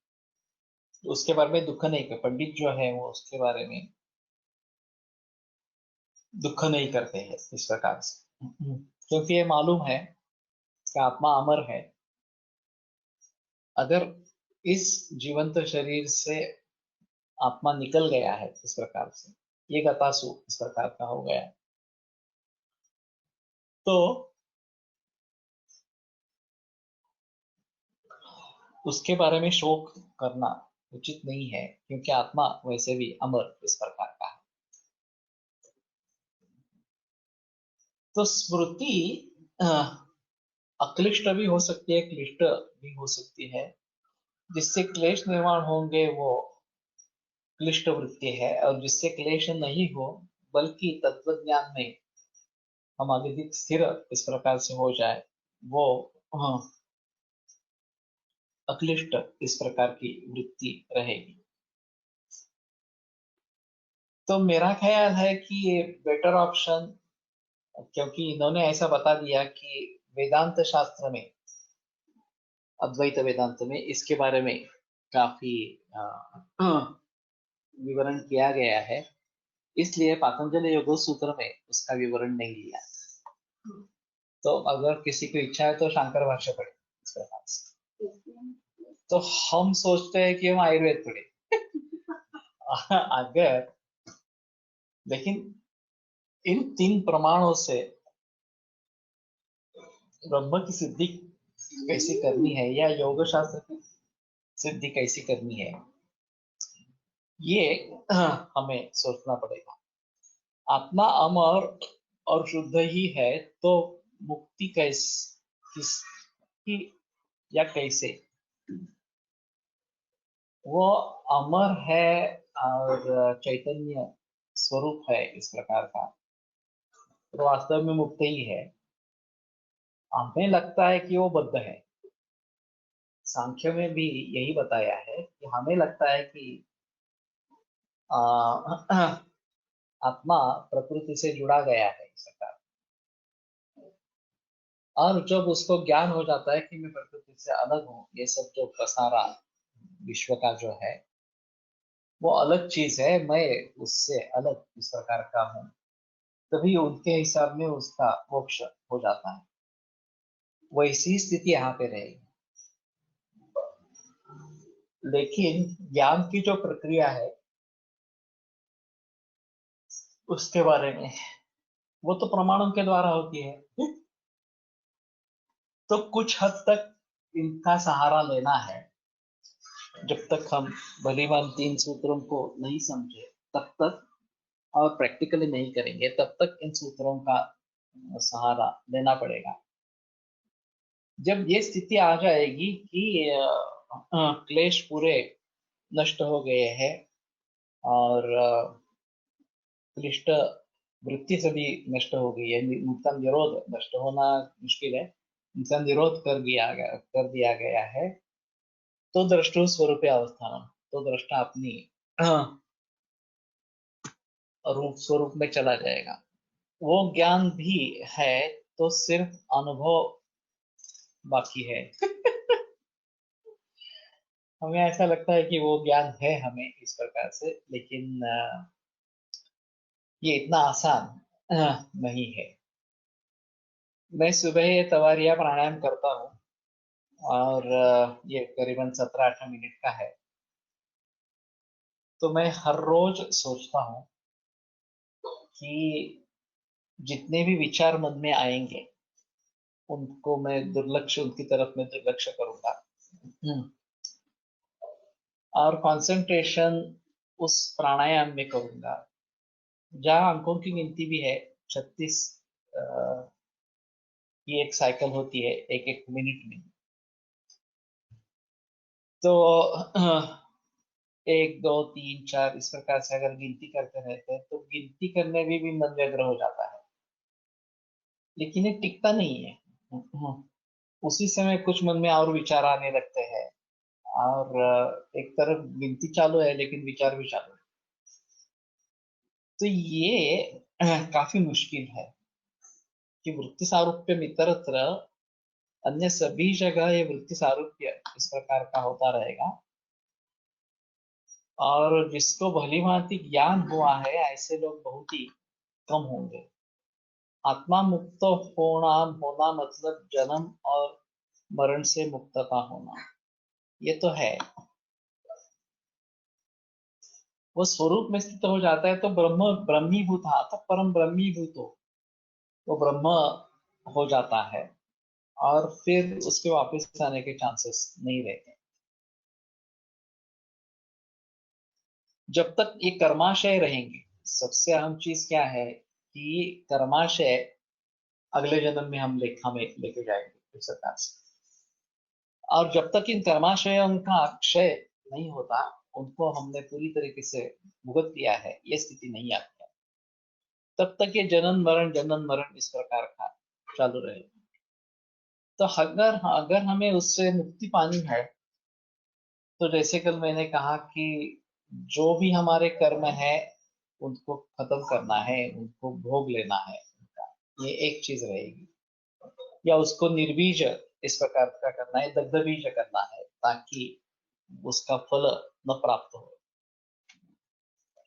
B: उसके बारे में दुख नहीं कर, पंडित जो है वो उसके बारे में दुख नहीं करते हैं इस प्रकार से, क्योंकि ये मालूम है कि आत्मा अमर है। अगर इस जीवंत शरीर से आत्मा निकल गया है इस प्रकार से, ये गतासु इस प्रकार का हो गया, तो उसके बारे में शोक करना उचित नहीं है, क्योंकि आत्मा वैसे भी अमर इस प्रकार का है। तो स्मृति अक्लिष्ट भी हो सकती है, क्लिष्ट भी हो सकती है। जिससे क्लेश निर्माण होंगे वो क्लिष्ट वृत्ति है, और जिससे क्लेश नहीं हो बल्कि तत्व ज्ञान में हम अधिक स्थिर इस प्रकार से हो जाए, वो अक्लिष्ट इस प्रकार की वृत्ति रहेगी। तो मेरा ख्याल है कि ये बेटर ऑप्शन, क्योंकि इन्होंने ऐसा बता दिया कि वेदांत शास्त्र में, अद्वैत वेदांत में इसके बारे में काफी विवरण किया गया है, इसलिए पातंजलि योग सूत्र में उसका विवरण नहीं लिया। तो अगर किसी को इच्छा है तो शांकर भाष्य पढ़े इस प्रकार से। तो हम सोचते हैं कि हम आयुर्वेद पढ़े। अगर, लेकिन इन तीन प्रमाणों से ब्रह्म की सिद्धि कैसे करनी है या योग शास्त्र की सिद्धि कैसी करनी है, ये हमें सोचना पड़ेगा। आत्मा अमर और शुद्ध ही है, तो मुक्ति किस की या कैसे, वो अमर है और चैतन्य स्वरूप है इस प्रकार का, तो वास्तव में मुक्त ही है। हमें लगता है कि वो बद्ध है। सांख्य में भी यही बताया है कि हमें लगता है कि आत्मा प्रकृति से जुड़ा गया है इस प्रकार, और जब उसको ज्ञान हो जाता है कि मैं प्रकृति से अलग हूँ, ये सब जो प्रसारा विश्व का जो है वो अलग चीज है, मैं उससे अलग इस प्रकार का हूँ, तभी उनके हिसाब में उसका मोक्ष हो जाता है। वैसी स्थिति यहाँ पे रहेगी। लेकिन ज्ञान की जो प्रक्रिया है उसके बारे में, वो तो प्रमाणों के द्वारा होती है, तो कुछ हद तक इनका सहारा लेना है। जब तक हम भलीभांति तीन सूत्रों को नहीं समझे तब तक, और प्रैक्टिकली नहीं करेंगे तब तक इन सूत्रों का सहारा लेना पड़ेगा। जब ये स्थिति आ जाएगी कि क्लेश पूरे नष्ट हो गए हैं और क्लिष्ट वृत्ति सभी नष्ट हो गई है, उनका निरोध, नष्ट होना मुश्किल है, उनका निरोध कर दिया गया है, तो द्रष्टु स्वरूप अवस्थान, तो दृष्टा अपनी रूप स्वरूप में चला जाएगा। वो ज्ञान भी है तो सिर्फ अनुभव बाकी है। हमें ऐसा लगता है कि वो ज्ञान है हमें इस प्रकार से, लेकिन ये इतना आसान नहीं है। मैं सुबह ये तवारिया प्राणायाम करता हूँ और ये करीबन 17-18 मिनट का है। तो मैं हर रोज सोचता हूँ कि जितने भी विचार मन में आएंगे उनको मैं उनकी तरफ मैं दुर्लक्ष्य करूंगा, और कंसंट्रेशन उस प्राणायाम में करूंगा जहाँ अंकों की गिनती भी है 36 की एक साइकिल होती है एक एक मिनट में। तो 1 2 3 4 इस प्रकार से अगर गिनती करते रहते हैं तो गिनती करने में भी मन व्यग्र हो जाता है, लेकिन ये टिकता नहीं है। उसी समय कुछ मन में और विचार आने लगते हैं, और एक तरफ गिनती चालू है लेकिन विचार भी चालू है। तो ये काफी मुश्किल है कि वृत्ति सारूप्य इतरत्र, अन्य सभी जगह ये वृत्ति सारूप्य इस प्रकार का होता रहेगा, और जिसको भली भांति ज्ञान हुआ है ऐसे लोग बहुत ही कम होंगे। आत्मा मुक्त होना मतलब जन्म और मरण से मुक्तता होना, ये तो है। वो स्वरूप में स्थित हो जाता है तो ब्रह्म ब्रह्मीभूत, तो परम ब्रह्मीभूत हो, वो ब्रह्म हो जाता है, और फिर उसके वापस आने के चांसेस नहीं रहते। जब तक ये कर्माशय रहेंगे, सबसे अहम चीज क्या है कि कर्माशय अगले जन्म में हम हमें लेके जाएंगे इस प्रकार से, और जब तक इन कर्माशयों का अक्षय नहीं होता, उनको हमने पूरी तरीके से भुगत लिया है, ये स्थिति नहीं आती है, तब तक ये जनन मरण इस प्रकार का चालू रहेगा। तो अगर अगर हमें उससे मुक्ति पानी है, तो जैसे कल मैंने कहा कि जो भी हमारे कर्म है उनको खत्म करना है, उनको भोग लेना है उनका, ये एक चीज रहेगी। या उसको निर्बीज इस प्रकार का करना है, दग्ध बीज करना है, ताकि उसका फल न प्राप्त हो।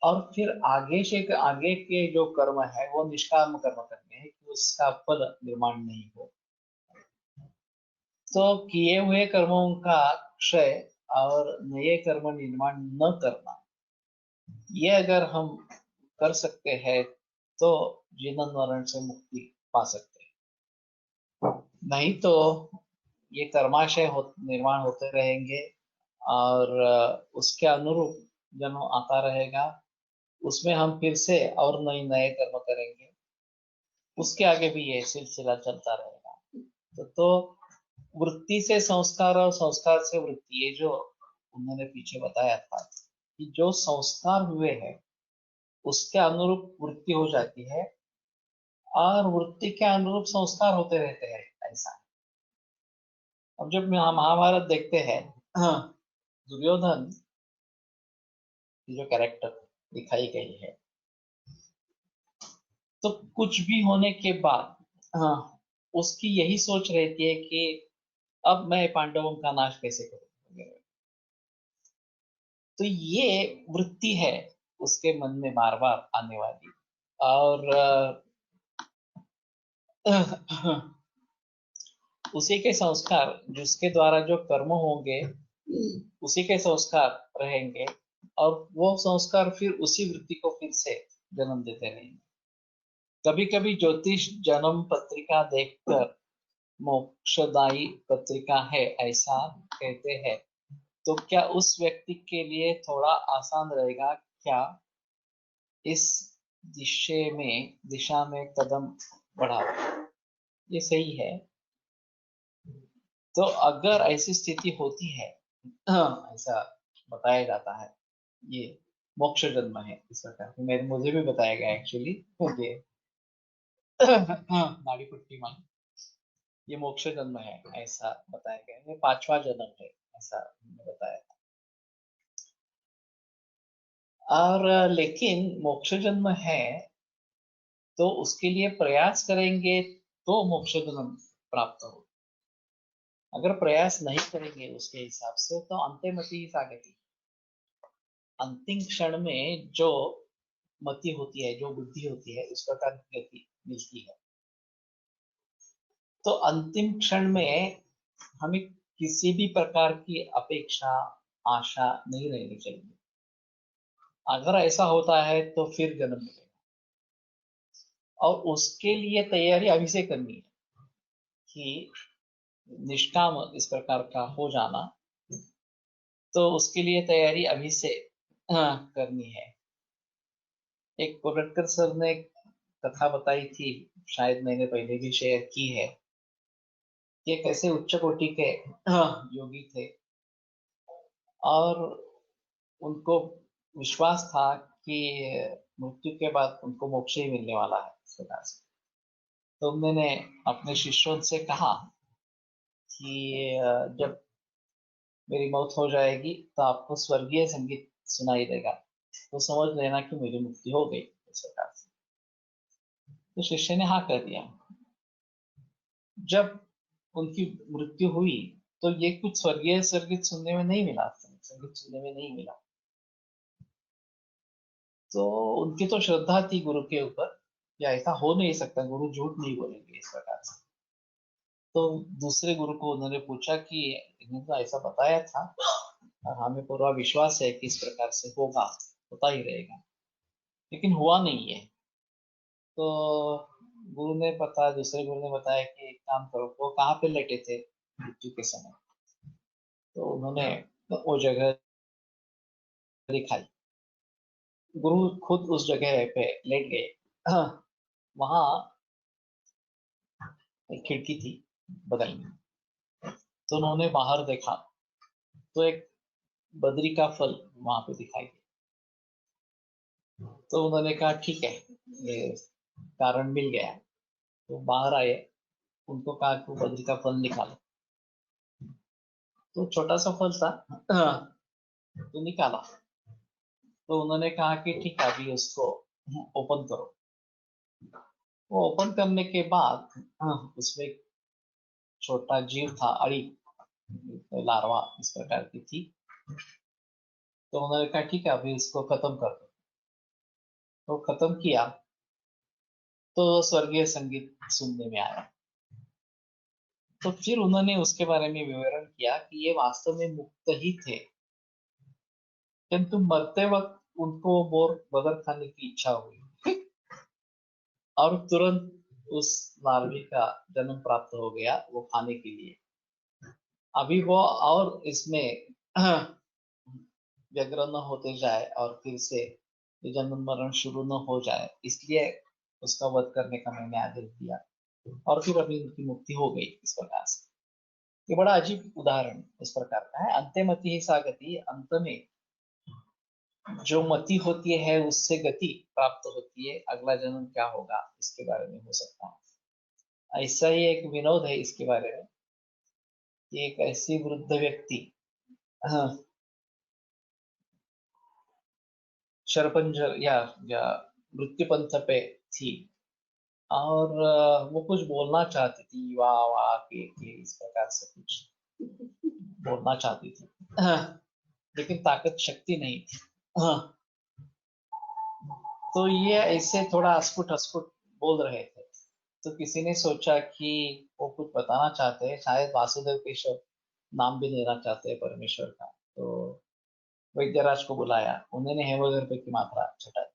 B: और फिर आगे के जो कर्म है वो निष्काम कर्म करने हैं कि उसका फल निर्माण नहीं हो। तो किए हुए कर्मों का क्षय और नए कर्म निर्माण न करना, ये अगर हम कर सकते हैं तो जीवन मरण से मुक्ति पा सकते हैं। नहीं तो ये कर्माशय निर्माण होते रहेंगे, और उसके अनुरूप जन्म आता रहेगा, उसमें हम फिर से और नए नए कर्म करेंगे, उसके आगे भी ये सिलसिला चलता रहेगा। तो वृत्ति से संस्कार और संस्कार से वृत्ति, ये जो उन्होंने पीछे बताया था कि जो संस्कार हुए हैं उसके अनुरूप वृत्ति हो जाती है और वृत्ति के अनुरूप संस्कार होते रहते हैं, ऐसा। अब जब महाभारत देखते हैं, हाँ, दुर्योधन की जो कैरेक्टर दिखाई गई है, तो कुछ भी होने के बाद, हाँ, उसकी यही सोच रहती है कि अब मैं पांडवों का नाश कैसे करूं। तो ये वृत्ति है उसके मन में बार बार आने वाली। और उसी के संस्कार, जिसके द्वारा जो कर्म होंगे, उसी के संस्कार रहेंगे, और वो संस्कार फिर उसी वृत्ति को फिर से जन्म देते रहेंगे। कभी कभी ज्योतिष जन्म पत्रिका देखकर मोक्षदायी पत्रिका है ऐसा कहते हैं, तो क्या उस व्यक्ति के लिए थोड़ा आसान रहेगा क्या इस दिशा में कदम बढ़ाओ? ये सही है। तो अगर ऐसी स्थिति होती है, ऐसा बताया जाता है, ये मोक्ष जन्म है इस प्रकार। मुझे भी बताया गया एक्चुअली, ये नाड़ी पट्टी मान, ये मोक्ष जन्म है ऐसा बताया गया, ये 5वां जन्म है ऐसा बताया। और लेकिन मोक्ष जन्म है तो उसके लिए प्रयास करेंगे तो मोक्ष जन्म प्राप्त हो। अगर प्रयास नहीं करेंगे उसके हिसाब से तो अंत्यमति सागति, अंतिम क्षण में जो मति होती है, जो बुद्धि होती है, उस प्रकार की गति मिलती है। तो अंतिम क्षण में हमें किसी भी प्रकार की अपेक्षा, आशा नहीं रहनी चाहिए। अगर ऐसा होता है तो फिर जन्म मिलेगा, और उसके लिए तैयारी अभी से करनी है कि निष्काम इस प्रकार का हो जाना, तो उसके लिए तैयारी अभी से करनी है। एक कोरटकर सर ने कथा बताई थी, शायद मैंने पहले भी शेयर की है, कि कैसे उच्च कोटि के योगी थे और उनको विश्वास था कि मृत्यु के बाद उनको मोक्ष ही मिलने वाला है इस प्रकार से। तो मैंने अपने शिष्यों से कहा कि जब मेरी मौत हो जाएगी तो आपको स्वर्गीय संगीत सुनाई देगा, तो समझ लेना कि मेरी मुक्ति हो गई इस प्रकार से। तो शिष्य ने हाँ कर दिया। जब उनकी मृत्यु हुई तो ये कुछ स्वर्गीय संगीत सुनने में नहीं मिला, संगीत सुनने में नहीं मिला। तो उनकी तो श्रद्धा थी गुरु के ऊपर, या ऐसा हो नहीं सकता, गुरु झूठ नहीं बोलेंगे इस प्रकार से। तो दूसरे गुरु को उन्होंने पूछा कि इन्होंने तो ऐसा बताया था और हमें पूरा विश्वास है कि इस प्रकार से होगा, होता ही रहेगा, लेकिन हुआ नहीं है। तो दूसरे गुरु ने बताया कि एक काम करो, वो कहाँ पे लेटे थे मृत्यु के समय, तो उन्होंने वो जगह दिखाई। गुरु खुद उस जगह पे लेट गए। वहां एक खिड़की थी बगल में, तो उन्होंने बाहर देखा तो एक बद्री का फल वहां पे दिखाई दिया। तो उन्होंने कहा ठीक है, ये कारण मिल गया। तो बाहर आए, उनको कहा कि बद्री का फल निकालो। तो छोटा सा फल था, तो निकाला। तो उन्होंने कहा कि ठीक है, अभी उसको ओपन करो। वो ओपन करने के बाद उसमें एक छोटा जीव था, अड़ी, लार्वा इस प्रकार की थी। तो उन्होंने कहा ठीक है, अभी इसको खत्म कर दो। तो खत्म किया तो स्वर्गीय संगीत सुनने में आया। तो फिर उन्होंने उसके बारे में विवरण किया कि ये वास्तव में मुक्त ही थे, किंतु मरते वक्त उनको बगर खाने की इच्छा हुई और तुरंत उस लार्वे का जन्म प्राप्त हो गया वो खाने के लिए। अभी वो और इसमें व्यग्र न होते जाए और फिर से ये जन्म मरण शुरू न हो जाए, इसलिए उसका वध करने का मैंने आदेश दिया, और फिर अभी उनकी मुक्ति हो गई इस प्रकार से। ये बड़ा अजीब उदाहरण इस प्रकार का है। अंत्यमति ही सा गति, अंत में जो मति होती है उससे गति प्राप्त होती है, अगला जन्म क्या होगा इसके बारे में हो सकता है। ऐसा ही एक विनोद है इसके बारे में कि एक ऐसी वृद्ध व्यक्ति, हाँ, शरपंजर या मृत्यु पंथ पे थी, और वो कुछ बोलना चाहती थी, वाह वाह के इस प्रकार से कुछ बोलना चाहती थी, हाँ, लेकिन ताकत शक्ति नहीं थी। हाँ, तो ये ऐसे थोड़ा अस्फुट अस्फुट बोल रहे थे, तो किसी ने सोचा कि वो कुछ बताना चाहते हैं, शायद वासुदेव केशव नाम भी लेना चाहते हैं परमेश्वर का। तो वैद्यराज को बुलाया, उन्होंने हेमोग्लोबिन रुपए की मात्रा छटाई,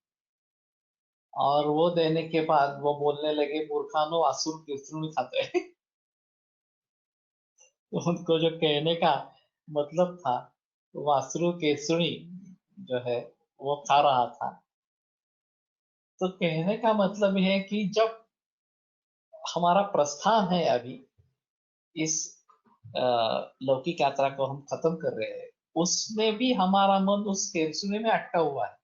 B: और वो देने के बाद वो बोलने लगे, मूर्खानो असुर कृष्ण खाते हैं। तो उनको जो कहने का मतलब था, वासुरु केसुनी जो है वो खा रहा था। तो कहने का मतलब है कि जब हमारा प्रस्थान है अभी इस लौकिक यात्रा को हम खत्म कर रहे हैं, उसमें भी हमारा मन उस केरसुने में अटका हुआ है।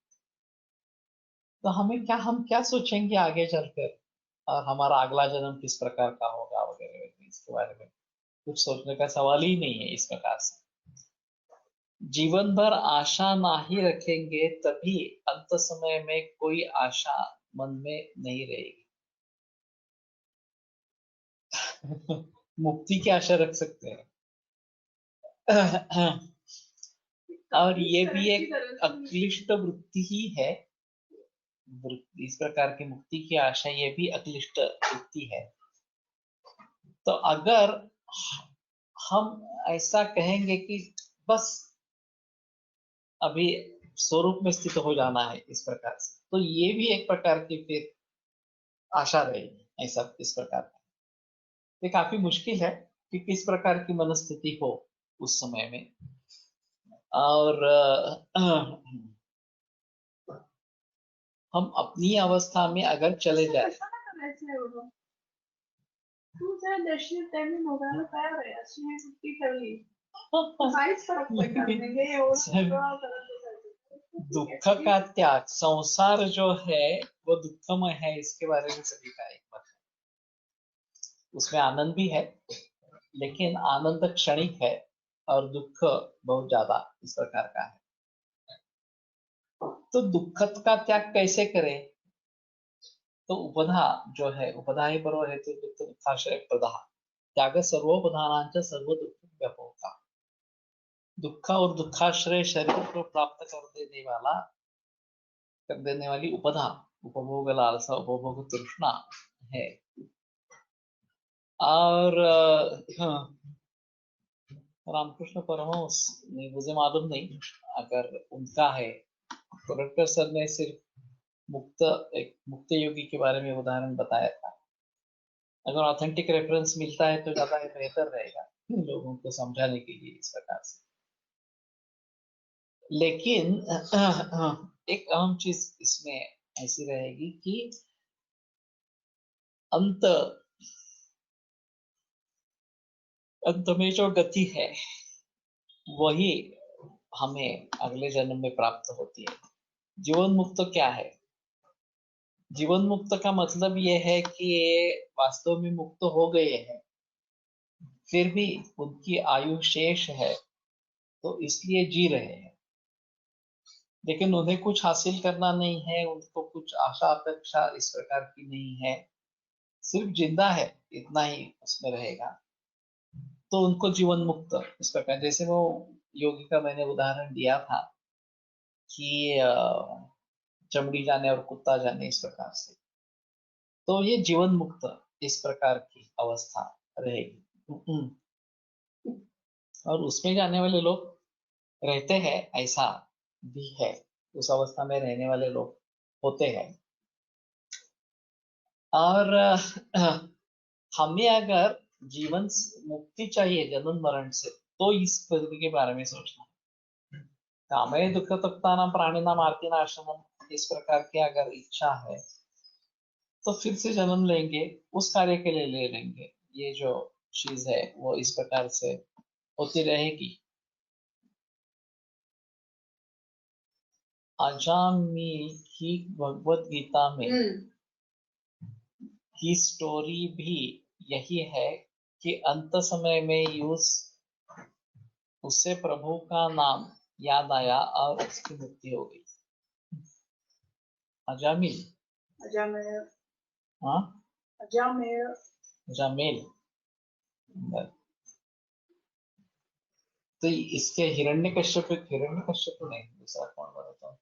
B: तो हम क्या सोचेंगे आगे चलकर, और हमारा अगला जन्म किस प्रकार का होगा वगैरह वगैरह, इसके बारे में कुछ सोचने का सवाल ही नहीं है इस प्रकार से। जीवन भर आशा ना ही रखेंगे तभी अंत समय में कोई आशा मन में नहीं रहेगी। मुक्ति की आशा रख सकते हैं। और ये भी एक अक्लिष्ट वृत्ति ही है। इस प्रकार की मुक्ति की आशा ये भी अक्लिष्ट वृत्ति है। तो अगर हम ऐसा कहेंगे कि बस अभी स्वरूप में स्थित हो जाना है इस प्रकार से, तो ये भी एक प्रकार की फिर आशा रहेगी ऐसा इस प्रकार का। ये काफी मुश्किल है कि किस प्रकार की मनस्थिति हो उस समय में। और हम अपनी अवस्था में अगर चले जाए, दुख का त्याग, संसार जो है वो दुखमय है, इसके बारे में सभी का एक मत है। उसमें आनंद भी है, लेकिन आनंद क्षणिक है और दुख बहुत ज्यादा इस प्रकार का है। तो दुख का त्याग कैसे करें? तो उपधा जो है, उपधा ही बरो है, तो दुख दुखाश्रय प्रदा त्याग सर्वोपधानांच सर्व दुख व्यापोका। दुख और दुखाश्रय शरीर को प्राप्त कर देने वाली उपधा, उपभोग लालसा, उपभोग तृष्णा है। और हाँ, रामकृष्ण परमहंस नहीं, मुझे मालूम नहीं, अगर उनका है तो रटकर सर ने सिर्फ मुक्त एक मुक्त योगी के बारे में उदाहरण बताया था। अगर ऑथेंटिक रेफरेंस मिलता है तो ज्यादा बेहतर रहेगा लोगों को समझाने के लिए इस प्रकार से। लेकिन एक अहम चीज इसमें ऐसी रहेगी कि अंत अंत में जो गति है वही हमें अगले जन्म में प्राप्त होती है। जीवन मुक्त क्या है? जीवन मुक्त का मतलब ये है कि ये वास्तव में मुक्त हो गए हैं, फिर भी उनकी आयु शेष है, तो इसलिए जी रहे हैं। लेकिन उन्हें कुछ हासिल करना नहीं है, उनको कुछ आशा अपेक्षा इस प्रकार की नहीं है, सिर्फ जिंदा है इतना ही उसमें रहेगा। तो उनको जीवन मुक्त इस प्रकार, जैसे वो योगी का मैंने उदाहरण दिया था कि चमड़ी जाने और कुत्ता जाने इस प्रकार से, तो ये जीवन मुक्त इस प्रकार की अवस्था रहेगी। और उसमें जाने वाले लोग रहते हैं, ऐसा भी है, उस अवस्था में रहने वाले लोग होते हैं। और हमें अगर जीवन मुक्ति चाहिए जन्म मरण से, तो इस पद्धति के बारे में सोचना है। कामये दुख तप्ता नाम प्राणी नाम आरती नाशनम, इस प्रकार की अगर इच्छा है तो फिर से जन्म लेंगे, उस कार्य के लिए ले लेंगे। ये जो चीज है वो इस प्रकार से होती रहेगी। अजामी की भगवत गीता में की स्टोरी भी यही है कि अंत समय में उससे प्रभु का नाम याद आया और उसकी मुक्ति हो गई। अजामिल,
C: अजामेल,
B: हाँ,
C: अजामेल,
B: अजामेल। तो इसके हिरण्यकश्यप नहीं, दूसरा कौन बताता हूँ,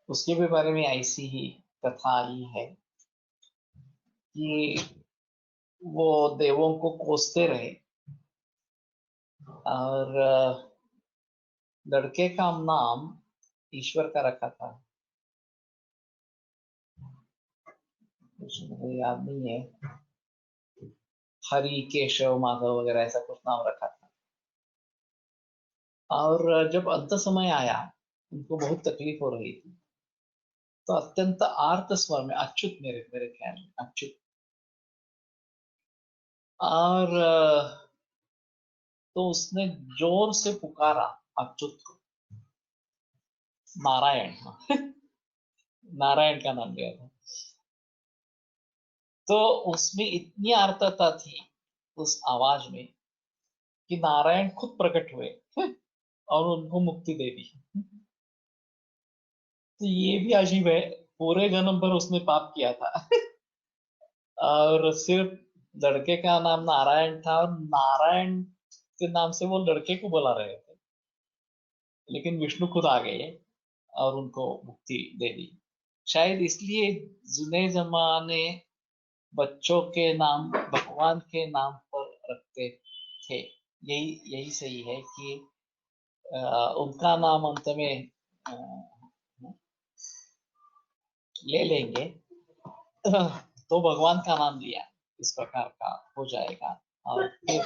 B: उसके भी बारे में ऐसी ही कथा आई है कि वो देवों को कोसते रहे और लड़के का नाम ईश्वर का रखा था, मुझे याद नहीं है, हरि, केशव, माधव वगैरह ऐसा कुछ नाम रखा था। और जब अंत समय आया उनको बहुत तकलीफ हो रही थी, तो अत्यंत आर्त स्वर में, अच्युत, मेरे ख्याल में अच्युत, और तो उसने जोर से पुकारा अच्युत को, नारायण, नारायण का नाम लिया था। तो उसमें इतनी आर्तता थी उस आवाज में कि नारायण खुद प्रकट हुए और उनको मुक्ति दे दी। तो ये भी अजीब है, पूरे जन्म भर उसने पाप किया था और सिर्फ लड़के का नाम नारायण था और नारायण के नाम से वो लड़के को बुला रहे थे, लेकिन विष्णु खुद आ गए और उनको मुक्ति दे दी। शायद इसलिए जुने जमाने बच्चों के नाम भगवान के नाम पर रखते थे। यही सही है कि उनका नाम अंत में ले लेंगे तो भगवान का नाम लिया, इस प्रकार का हो जाएगा। और फिर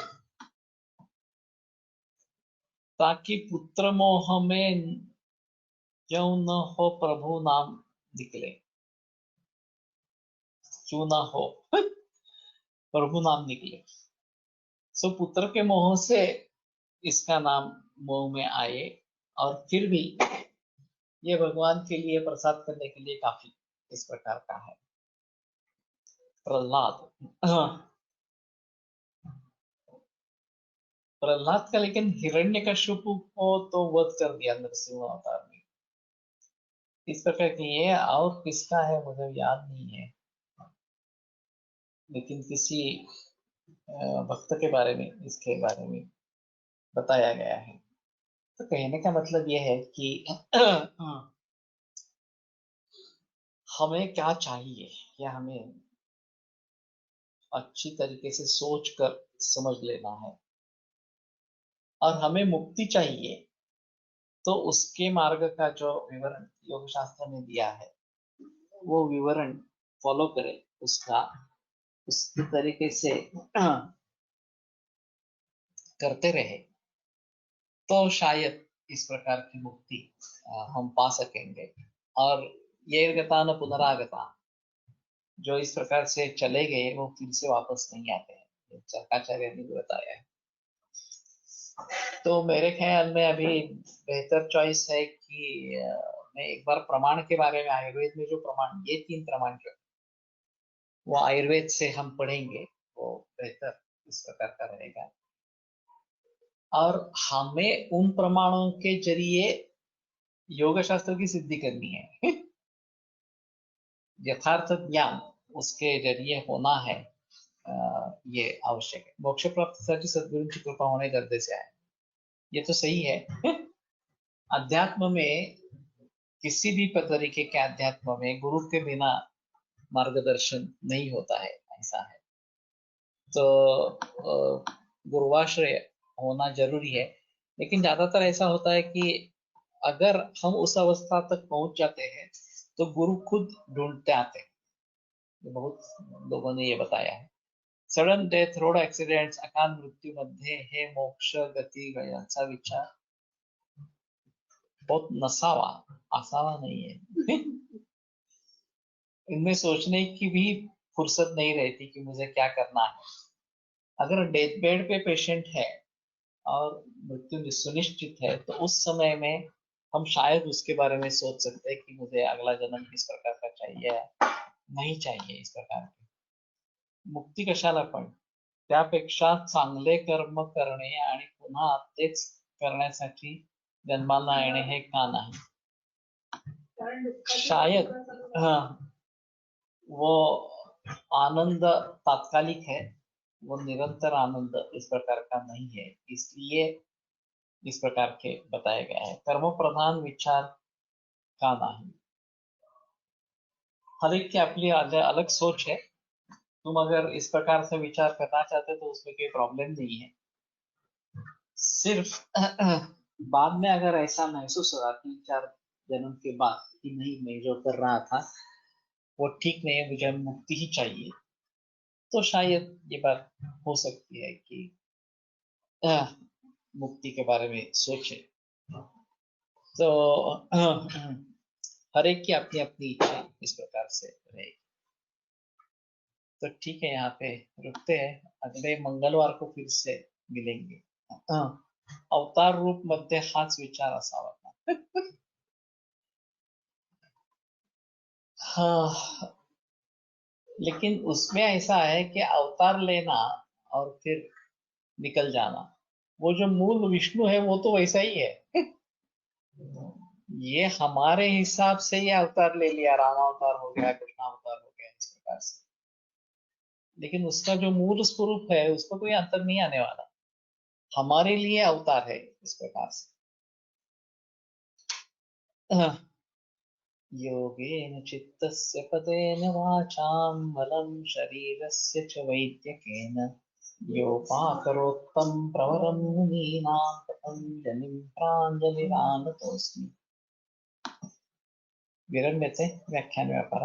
B: ताकि पुत्र मोह में क्यों न हो प्रभु नाम निकले, क्यों ना हो प्रभु नाम निकले। सो पुत्र के मोह से इसका नाम मोह में आए, और फिर भी ये भगवान के लिए प्रसाद करने के लिए काफी इस प्रकार का है। प्रहलाद का लेकिन हिरण्यकश्यप को तो वध कर दिया नरसिंह अवतार में, इस प्रकार की है। और किसका है मुझे याद नहीं है, लेकिन किसी भक्त के बारे में इसके बारे में बताया गया है। तो कहने का मतलब यह है कि हमें क्या चाहिए, या हमें अच्छी तरीके से सोच कर समझ लेना है। और हमें मुक्ति चाहिए तो उसके मार्ग का जो विवरण योग शास्त्र ने दिया है वो विवरण फॉलो करें, उसका उसी तरीके से करते रहे तो शायद इस प्रकार की मुक्ति हम पा सकेंगे। और ये गता न पुनरागता, जो इस प्रकार से चले गए वो फिर से वापस नहीं आते हैं, चरकाचार्य ने भी बताया है। तो मेरे ख्याल में अभी बेहतर चॉइस है कि मैं एक बार प्रमाण के बारे में, आयुर्वेद में जो प्रमाण, ये 3 प्रमाण जो वो आयुर्वेद से हम पढ़ेंगे, वो बेहतर इस प्रकार का रहेगा। और हमें उन प्रमाणों के जरिए योग शास्त्र की सिद्धि करनी है यथार्थ ज्ञान उसके जरिए होना है, ये आवश्यक है। मोक्ष प्राप्ति सद्गुरु की कृपा होने गर्दे से आए, ये तो सही है अध्यात्म में किसी भी तरीके के अध्यात्म में गुरु के बिना मार्गदर्शन नहीं होता है, ऐसा है। तो गुरुवाश्रय होना जरूरी है, लेकिन ज्यादातर ऐसा होता है कि अगर हम उस अवस्था तक पहुंच जाते हैं तो गुरु खुद ढूंढते आते हैं। बहुत लोगों ने ये बताया है। सडन डेथ, रोड एक्सीडेंट्स, अकाल मृत्यू मध्ये हे मोक्ष गती गयांचा विचार बहुत नसावा, आसावा नहीं है इनमें सोचने की भी फुर्सत नहीं रहती कि मुझे क्या करना है। अगर डेथ बेड पे पेशेंट है और मृत्यु सुनिश्चित है, तो उस समय में हम शायद उसके बारे में सोच सकते हैं कि मुझे अगला जन्म किस प्रकार का चाहिए, नहीं चाहिए इस प्रकार की मुक्ती कशाला पण त्यापेक्षा चांगले कर्म करणे आणि पुन्हा तेच करण्यासाठी जन्माला येणे हे का नाही.
C: कारण दुःखाची
B: शायद
C: गोष्ट
B: हाँ वो आनंद तात्कालिक है, वो निरंतर आनंद इस प्रकार का नहीं है, इसलिए इस प्रकार के बताया गया है. कर्म प्रधान विचार का नहीं. हर एक की अपनी अलग सोच है. तुम अगर इस प्रकार से विचार करना चाहते तो उसमें कोई प्रॉब्लम नहीं है. सिर्फ बाद में अगर ऐसा महसूस होगा 3-4 जन्म के बाद कि नहीं, मैं जो कर रहा था वो ठीक नहीं है, मुझे मुक्ति ही चाहिए, तो शायद ये बात हो सकती है कि मुक्ति के बारे में सोचे. तो हर एक की अपनी अपनी इच्छा इस प्रकार से रहेगी. तो ठीक है, यहाँ पे रुकते हैं. अगले मंगलवार को फिर से मिलेंगे. अवतार रूप मध्ये हाच विचार असावा का. हाँ, लेकिन उसमें ऐसा है कि अवतार लेना और फिर निकल जाना, वो जो मूल विष्णु है वो तो वैसा ही है. ये हमारे हिसाब से ये अवतार ले लिया, राम अवतार हो गया, कृष्ण अवतार हो गया, इस प्रकार से. लेकिन उसका जो मूल स्वरूप है उसको कोई अंतर नहीं आने वाला. हमारे लिए अवतार है इस प्रकार से. योगेन चित्तस्य पदेन वाचां बलं शरीरस्य च वैद्यकेन योपाकरोत्तं प्रवरं मुनीनां पतञ्जलिं प्राञ्जलिरानतोऽस्मि. विरम्यते व्याख्यान व्यापार.